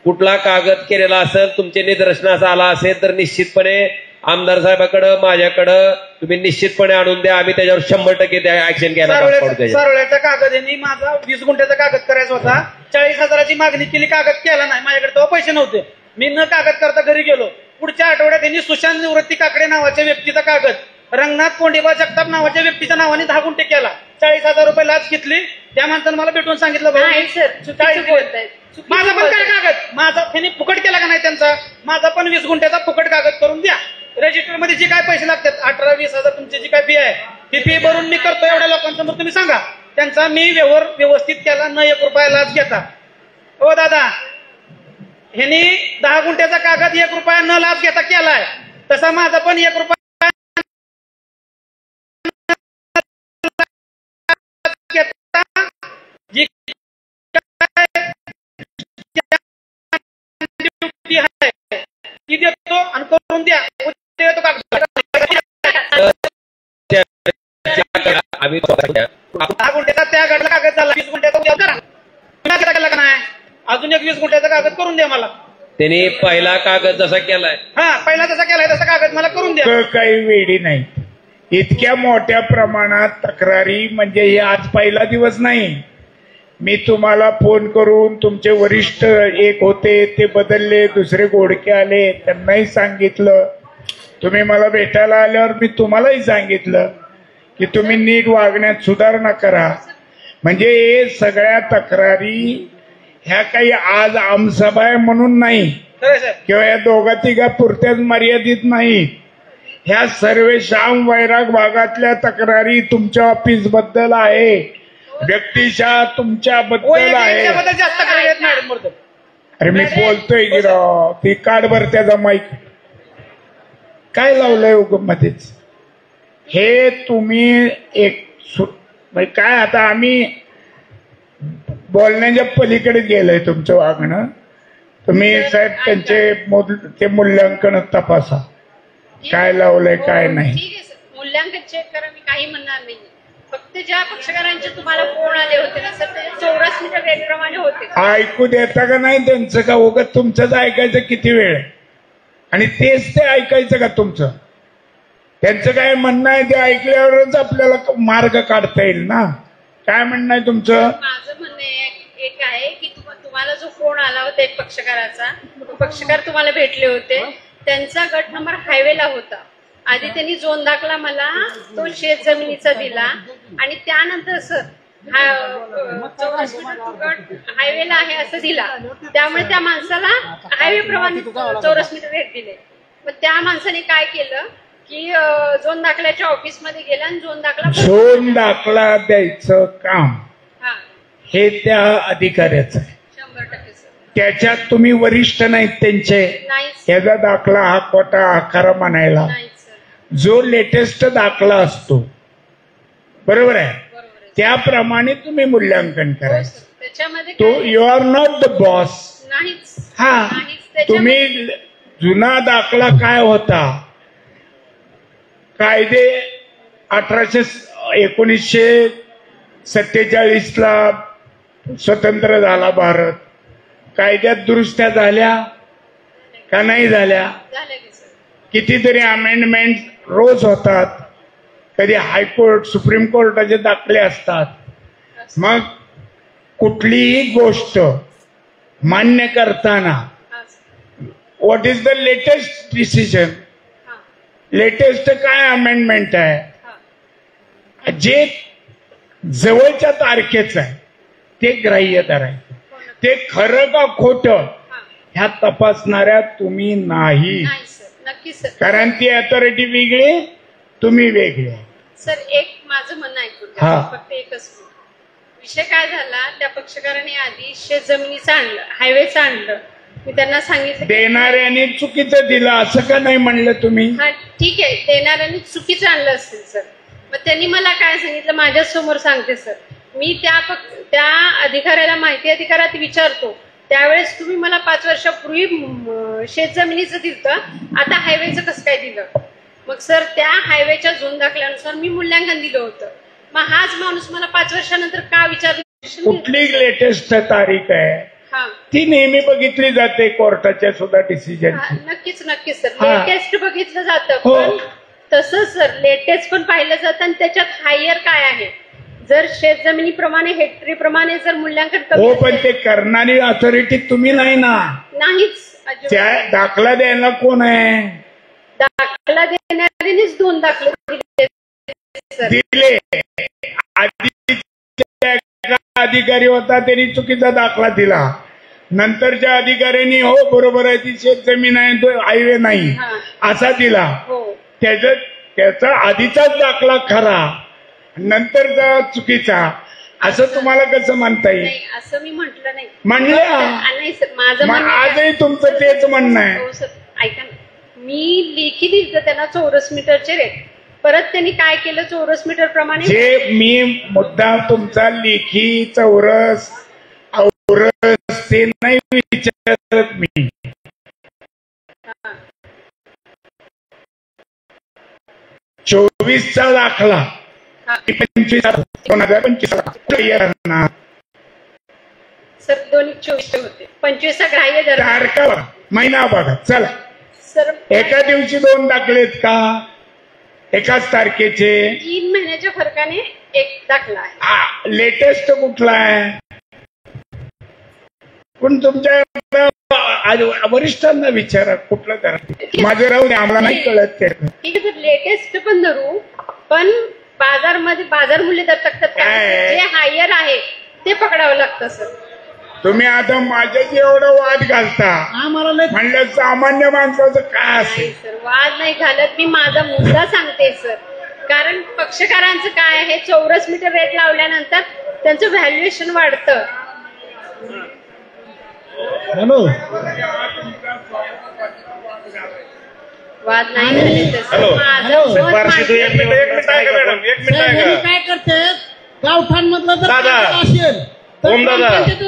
कुठला कागद केलेला असेल तुमचे निदर्शनास आला असेल तर निश्चितपणे आमदार साहेबाकडं माझ्याकडं तुम्ही निश्चितपणे आणून द्या आम्ही त्याच्यावर 100% ऍक्शन घ्यायला सरवळ्याचा कागद यांनी माझा 20 गुंठ्याचा कागद करायचा होता 40,000ची मागणी केली कागद केला नाही माझ्याकडे तेव्हा पैसे नव्हते मी न कागद करता घरी गेलो पुढच्या आठवड्यात त्यांनी सुशांत निवृत्ती काकडे नावाच्या व्यक्तीचा कागद रंगनाथ कोंडेबा जगताप नावाच्या व्यक्तीच्या नावाने 10 गुंठे केला 40,000 रुपये लाच घेतली त्या माणसानं मला भेटून सांगितलं माझा पण काय कागद माझा त्यांनी फुकट केला का नाही त्यांचा माझा पण 20 गुंठ्याचा फुकट कागद करून द्या रजिस्टर मध्ये जे काय पैसे लागतात 18-20,000 तुमची जी काय फी आहे ती फी भरून मी करतो एवढ्या लोकांसमोर तुम्ही सांगा त्यांचा मी व्यवहार व्यवस्थित केला न 1 रुपया लाच घेता हो दादा ह्यांनी 10 गुंठ्याचा कागद 1 रुपया न लाच घेता केलाय तसा माझा पण 1 रुपया ती देतो आणि करून द्या आम्ही 10 गुंठ्याचा त्या गडला कागद झाला 20 गुंठ्याचा केला का नाही अजून एक 20 गुंठ्याचा कागद करून द्या मला त्यांनी पहिला कागद जसा केलाय पहिला जसा केलाय तसा कागद मला करून द्या काही वेळी नाही इतक्या मोठ्या प्रमाणात तक्रारी म्हणजे हे आज पहिला दिवस नाही मी तुम्हाला फोन करून तुमचे वरिष्ठ एक होते ते बदलले दुसरे गोडके आले त्यांनाही सांगितलं तुम्ही मला भेटायला आल्यावर मी तुम्हालाही सांगितलं की तुम्ही नीट वागण्यात सुधारणा करा म्हणजे हे सगळ्या तक्रारी ह्या काही आज आमसभा आहे म्हणून नाही किंवा या दोघा तिघा पुरत्याच मर्यादित नाही ह्या सर्वेशाम वैराग भागातल्या तक्रारी तुमच्या ऑफिस बद्दल आहे व्यक्तिशः तुमच्या बद्दल आहे अरे मी बोलतोय की राव ती काढ बर त्याचा माईक काय लावलंय उगम मध्येच हे तुम्ही एक काय आता आम्ही बोलण्याच्या पलीकडे गेलोय तुमचं वागणं तुम्ही साहेब त्यांचे मूल्यांकन तपासा काय लावलंय काय नाही मूल्यांकन चेक करा मी काही म्हणणार नाही फक्त ज्या पक्षकारांचे तुम्हाला फोन आले होते ना सर ते 84 मीटर रेटप्रमाणे होते ऐकू देता का नाही त्यांचं का उगाच तुमचंच ऐकायचं किती वेळ आणि तेच ते ऐकायचं का तुमचं त्यांचं काय म्हणणं आहे ते ऐकल्यावरच आपल्याला मार्ग काढता येईल ना काय म्हणणं आहे तुमचं माझं म्हणणं एक आहे की तुम्हाला जो फोन आला होता एक पक्षकाराचा पक्षकार तुम्हाला भेटले होते त्यांचा गट नंबर हायवेला होता आधी त्यांनी झोन दाखला मला तो शेत जमिनीचा दिला आणि त्यानंतर सर गट हायवेला आहे असं दिला त्यामुळे त्या माणसाला हायवे प्रमाणे 84 मीटर रेट दिले मग त्या माणसाने काय केलं की झोन दाखल्याच्या ऑफिसमध्ये गेला आणि झोन दाखला द्यायचं काम हे त्या अधिकाऱ्याचं आहे 100% त्याच्यात तुम्ही वरिष्ठ नाहीत त्यांचे याचा दाखला हा खोटा हा खरा म्हणायला जो लेटेस्ट दाखला असतो, बरोबर आहे, त्याप्रमाणे तुम्ही मूल्यांकन करायचं. त्याच्यामध्ये तो you are not the boss. नाहीच. हा, तुम्ही जुना दाखला काय होता, कायदे 1947ला स्वतंत्र झाला भारत, कायद्यात दुरुस्त्या झाल्या का नाही झाल्या? कितीतरी अमेंडमेंट रोज होतात, कधी हायकोर्ट सुप्रीम कोर्टाचे दाखले असतात. मग कुठलीही गोष्ट मान्य करताना what is the latest decision, latest काय अमेंडमेंट आहे, जे जवळच्या तारखेचं आहे ते ग्राह्य धरायचं. ते खरं का खोटं ह्या तपासणाऱ्या तुम्ही नाही, कारण ती अथॉरिटी वेगळी, तुम्ही वेगळे. सर एक माझं म्हणणं ऐकून हा. फक्त एकच विषय काय झाला, त्या पक्षकाराने आधी शेतजमिनीचं आणलं, हायवेचं आणलं. मी त्यांना सांगितलं देणाऱ्याने चुकीचं दिलं असं का नाही म्हणलं तुम्ही? हा ठीक आहे, देणाऱ्यांनी चुकीचं आणलं असेल सर. मग त्यांनी मला काय सांगितलं, माझ्या समोर सांगते सर, मी त्या अधिकाऱ्याला माहिती अधिकारात विचारतो, त्यावेळेस तुम्ही मला 5 वर्षापूर्वी शेतजमिनीचं दिलं, आता हायवेचं कसं काय दिलं? मग सर त्या हायवेच्या झोन दाखल्यानुसार मी मूल्यांकन दिलं होतं. मग हाच माणूस मला 5 वर्षानंतर का विचारलं? कुठली लेटेस्ट तारीख आहे ती नेहमी बघितली जाते कोर्टाच्या सुद्धा डिसिजन. नक्कीच नक्कीच सर, लेटेस्ट बघितलं जातं, पण तसं सर लेटेस्ट पण पाहिलं जातं आणि त्याच्यात हायर काय आहे. जर शेतजमिनीप्रमाणे हेक्टरीप्रमाणे जर मूल्यांकन हो, पण ते करणारी अथॉरिटी तुम्ही नाही ना. नाहीच. त्या दाखला द्यायला कोण आहे? दाखला देणाऱ्यांनीच 2 दाखले दिले. अधिकारी होता त्यांनी चुकीचा दाखला दिला, नंतरच्या अधिकाऱ्यांनी हो बरोबर आहे ती शेतजमीन आहे, तो हायवे नाही असा दिला. त्याचा आधीचाच दाखला खरा, नंतरचा चुकीचा, असं तुम्हाला कसं म्हणता येईल? असं मी म्हटलं नाही. म्हणलं सर माझं आजही तुमचं तेच म्हणणं आहे. ऐका ना, मी लेखी दिलं त्यांना चौरस मीटरचे रेट, परत त्यांनी काय केलं चौरस मीटर प्रमाणे. जे मी मुद्दा तुमचा लेखी चौरस औरस ते नाही विचारत मी. 24चा दाखला 2025 सर 2024 होते, 25चा ग्राह्य धरा, महिना बघा. चला सर, एका दिवशी 2 दाखलेत का एकाच तारखेचे? 3 महिन्याच्या फरकाने एक दाखला आहे. लेटेस्ट कुठला आहे? पण तुमच्या वरिष्ठांना विचारा कुठलं करा. माझं राहू दे, आम्हाला नाही कळत ते. ठीक आहे, लेटेस्ट पण धरू, पण बाजार मूल्य दर तक्त्यात जे हायर आहे ते पकडावं लागतं सर. तुम्ही आता माझ्याशी एवढं वाद घालता, म्हणलं सामान्य माणसाचं काय असेल? सर वाद नाही घालत, मी माझा मुद्दा सांगते सर. कारण पक्षकारांचं काय आहे, चौरस मीटर रेट लावल्यानंतर त्यांचं व्हॅल्युएशन वाढतं. हॅलो, वाद नाही घालत काय करते गावठाणमधलं जर असेल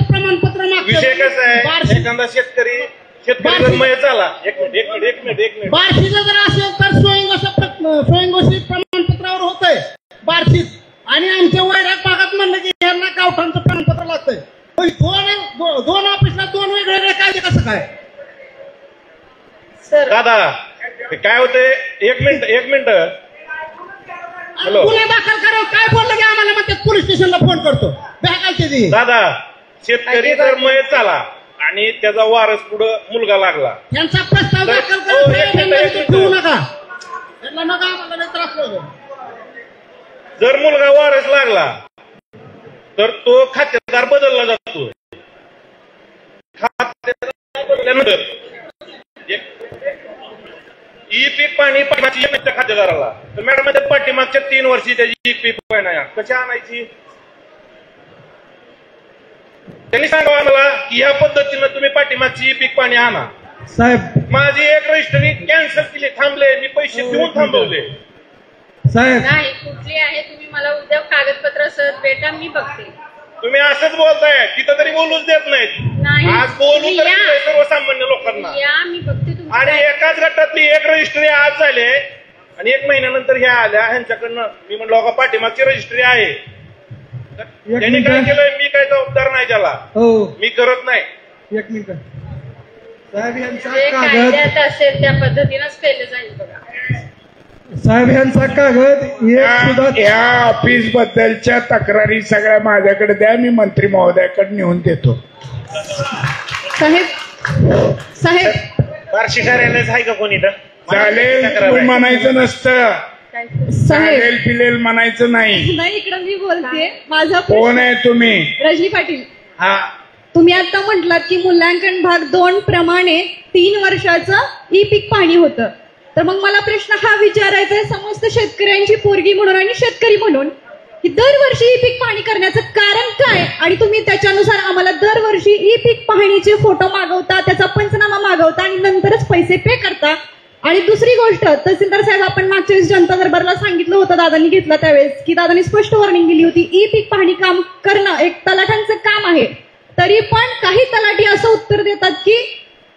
प्रमाणपत्र विषय कसा आहे, एखादा शेतकरी जर मयत झाला, एक मिनिट बार्शीचं जर असेल तर स्वयंघोषित प्रमाणपत्रावर होतंय बार्शीत, आणि आमच्या वैराग भागात म्हणलं की यांना गावठाणचं प्रमाणपत्र लागतंय. दोन ऑफिसला 2 वेगवेगळे कायदे कसं काय? दादा काय होतंय, एक मिनिट गुन्हा दाखल करा. काय बोललं की आम्हाला म्हणतात पोलीस स्टेशनला फोन करतो. दादा शेतकरी जर मयत झाला आणि त्याचा वारस पुढं मुलगा लागला, यांचा प्रस्ताव दाखल ठेवू नका, नका आम्हाला त्रास होतो. जर मुलगा वारस लागला तर तो खातेदार बदलला जातो. खातेदार बदलल्यानंतर ई पीक पाणी खातेदाराला, तर मॅडम पाठीमागच्या 3 वर्षी त्याची ई पीक पाणी कशी आणायची? त्यांनी सांगावं आम्हाला की ह्या पद्धतीनं तुम्ही पाठीमागची ई पीक पाणी आणा. साहेब माझी एक रजिस्ट्री कॅन्सल केली, थांबले, मी पैसे देऊन थांबवले. साहेब नाही, कुठली आहे तुम्ही मला उद्या कागदपत्र सहज भेटा, मी बघते. तुम्ही असंच बोलताय, तिथं तरी बोलूच देत नाहीत. नाही, आज बोलू तुम्ही तरी या. देताय सर्वसामान्य लोकांना. या, मी बघते तुमचं आणि काय. एकाच गटातली एक रजिस्ट्री आज झाले आणि 1 महिन्यानंतर ह्या आल्या. ह्यांच्याकडनं मी म्हणलो का पाठीमागची रजिस्ट्री आहे, त्यांनी काय केलंय, मी काय जबाबदार नाही त्याला, मी करत नाही. एक मिनिट साहेब यांचा जे कागद कायद्यात असेल त्या पद्धतीनंच केलं जाईल बघा. साहेब यांचा कागद एक सुद्धा या ऑफिस बद्दलच्या तक्रारी सगळ्या माझ्याकडे द्या, मी मंत्री महोदयाकडे नेऊन देतो. साहेब वार्षिक कार्यालय आहे का कोणी तर? चालेल तू म्हणायचं नसतं, चालेल पिलेल म्हणायचं नाही. नाही, इकडं मी बोलते. माझा कोण आहे तुम्ही? रजनी पाटील. हा, तुम्ही आता म्हटलात की मूल्यांकन भाग 2 प्रमाणे 3 वर्षाचं ई पीक पाहणी होतं. तर मग मला प्रश्न हा विचारायचा आहे समस्त शेतकऱ्यांची पोरगी म्हणून आणि शेतकरी म्हणून, की दरवर्षी ई पीक पाहणी करण्याचं कारण काय, आणि तुम्ही त्याच्यानुसार आम्हाला दरवर्षी ई पीक पाहणीचे फोटो मागवता, त्याचा पंचनामा मागवता आणि नंतरच पैसे पे करता. आणि दुसरी गोष्ट, तहसीलदार साहेब, आपण मागच्या वेळेस जनता दरबारला सांगितलं होतं, दादांनी घेतला त्यावेळेस, की दादांनी स्पष्ट वॉर्निंग दिली होती, ई पीक पाहणी काम करणं एक तलाठ्यांचं काम आहे. तरी पण काही तलाठी असं उत्तर देतात की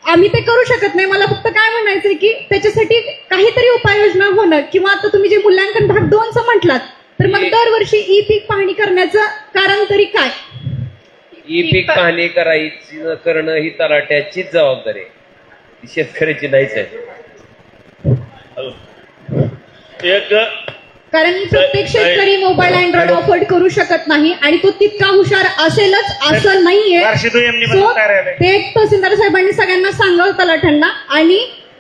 आम्ही ते करू शकत नाही. मला फक्त काय म्हणायचंय की त्याच्यासाठी काहीतरी उपाययोजना होणं, किंवा आता तुम्ही जे मूल्यांकन भाग 2चं म्हटलात, तर मग दरवर्षी ई पीक पाहणी करण्याचं कारण तरी काय? ई पीक पाहणी करायची करणं ही तलाठ्याचीच जबाबदारी आहे, ती शेतकऱ्याची नाहीच आहे. कारण प्रत्येक शेतकरी मोबाईल अँड्रॉइड ऑफर करू शकत नाही आणि तो तितका हुशार असेलच असं नाहीये. So, ते तहसीलदार साहेबांनी सगळ्यांना सांगावं तलाठ्यांना. आणि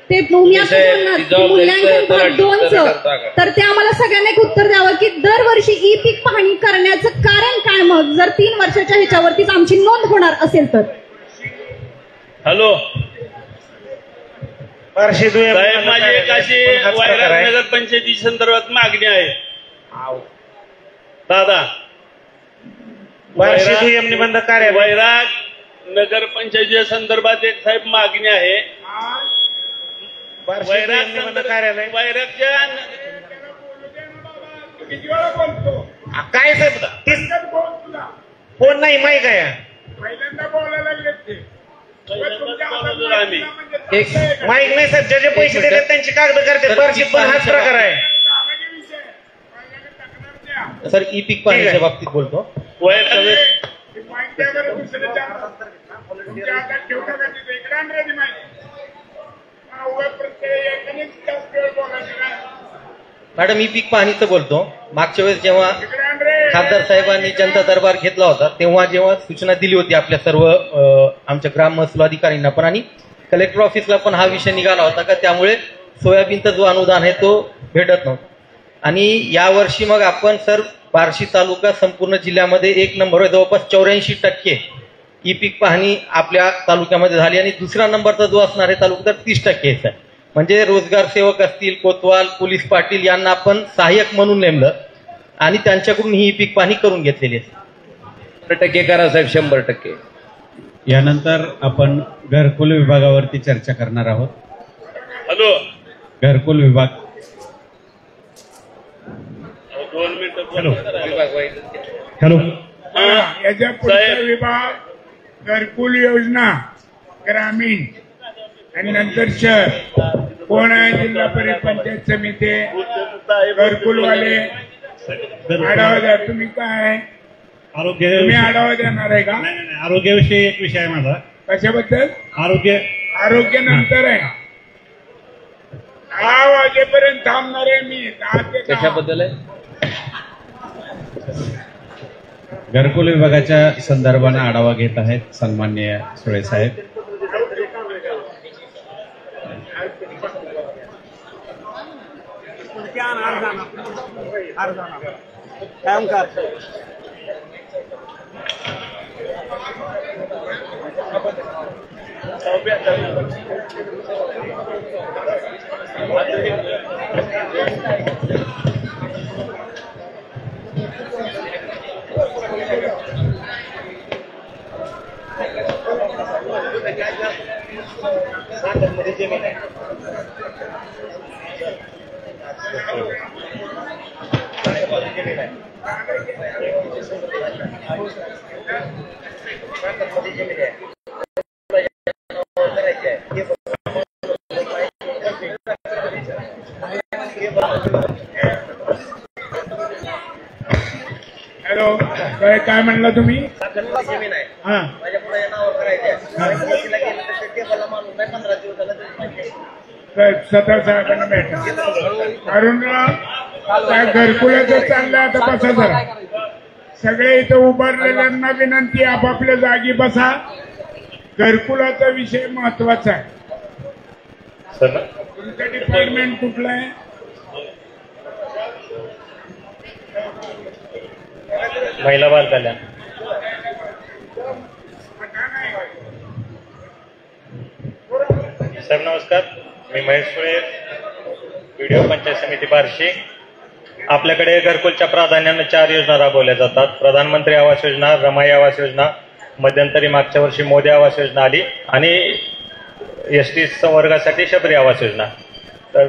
ते तुम्ही असं म्हणणार की मूल्यांकन भाग 2चं, तर ते आम्हाला सगळ्यांना एक उत्तर द्यावं की दरवर्षी ई पीक पाहणी करण्याचं कारण काय, मग जर 3 वर्षाच्या ह्याच्यावरतीच आमची नोंद होणार असेल तर. हॅलो साहेब, माझी एक अशी वैराग नगर पंचायती संदर्भात मागणी आहे. दादा, वैराग नगर पंचायती संदर्भात एक साहेब मागणी आहे. वैरागच्या काय साहेब फोन नाही माहीत आहे, पहिल्यांदा बोलायला लागले ते माहीत नाही साहेब. ज्याचे पैसे दिले त्यांची कागद करते, वार्षिक पण हाच प्रकार आहे. सर, ई पीक पाहण्याच्या बाबतीत बोलतो. मॅडम, ई पीक पाहणीचं बोलतो. मागच्या वेळेस जेव्हा खासदार साहेबांनी जनता दरबार घेतला होता, तेव्हा जेव्हा सूचना दिली होती आपल्या सर्व आमच्या ग्राम महसूल अधिकाऱ्यांना पण आणि कलेक्टर ऑफिसला पण हा विषय निघाला होता का त्यामुळे सोयाबीनचा जो अनुदान आहे तो भेटत नव्हता. आणि यावर्षी मग आपण सर बार्शी तालुका संपूर्ण जिल्ह्यामध्ये 1 नंबर आहे, जवळपास 84% ई पीक पाहणी आपल्या तालुक्यामध्ये झाली. आणि दुसरा नंबरचा जो असणार आहे तालुका तर 30% आहे. म्हणजे रोजगार सेवक असतील, कोतवाल, पोलीस पाटील यांना आपण सहाय्यक म्हणून नेमलं आणि त्यांच्याकडून ही पीक पाहणी करून घेतलेली आहे. 100% करा साहेब, 100%. यानंतर आपण घरकुल विभागावरती चर्चा करणार आहोत. हॅलो, घरकुल विभाग. 2 मिनिटं. हॅलो, याच्या पुढचा विभाग घरकुल योजना ग्रामीण आणि नंतर शहर. कोण आहे? जिल्हा परिषद पंचायत समिती, घरकुलवाले. आढावा द्या. तुम्ही काय आरोग्य, तुम्ही आढावा देणार आहे का? आरोग्याविषयी एक विषय आहे माझा. कशाबद्दल? आरोग्य नंतर आहे. 10 वाजेपर्यंत थांबणार आहे मी. 10 ते 10. कशाबद्दल आहे? घरकुल विभागाच्या संदर्भाने आढावा घेत आहेत सन्माननीय सुळे साहेब. कर्नाटकमध्ये जमीन आहे. हॅलो, काय म्हणला तुम्ही? जमीन आहे हा, माझ्या पुढे नावावर करायचे माणूस नाही 15 दिवस झाला सतरा साहेबांना भेटा. अरुणराव, काय घरकुलाचं चाललंय आता, बसा जरा. सगळे इथं उभारलेल्यांना विनंती, आपापल्या जागी बसा. घरकुलाचा विषय महत्वाचा आहे. तुमचं डिपार्टमेंट कुठलं आहे? महिला बाल कल्याण. साहेब नमस्कार, मी महेश सुळे, व्हिडिओ पंचायत समिती बार्शी. आपल्याकडे घरकुलच्या प्राधान्याने 4 योजना राबवल्या जातात. प्रधानमंत्री आवास योजना, रमाई आवास योजना, मध्यंतरी मागच्या वर्षी मोदी आवास योजना आली आणि एसटी संवर्गासाठी शबरी आवास योजना. तर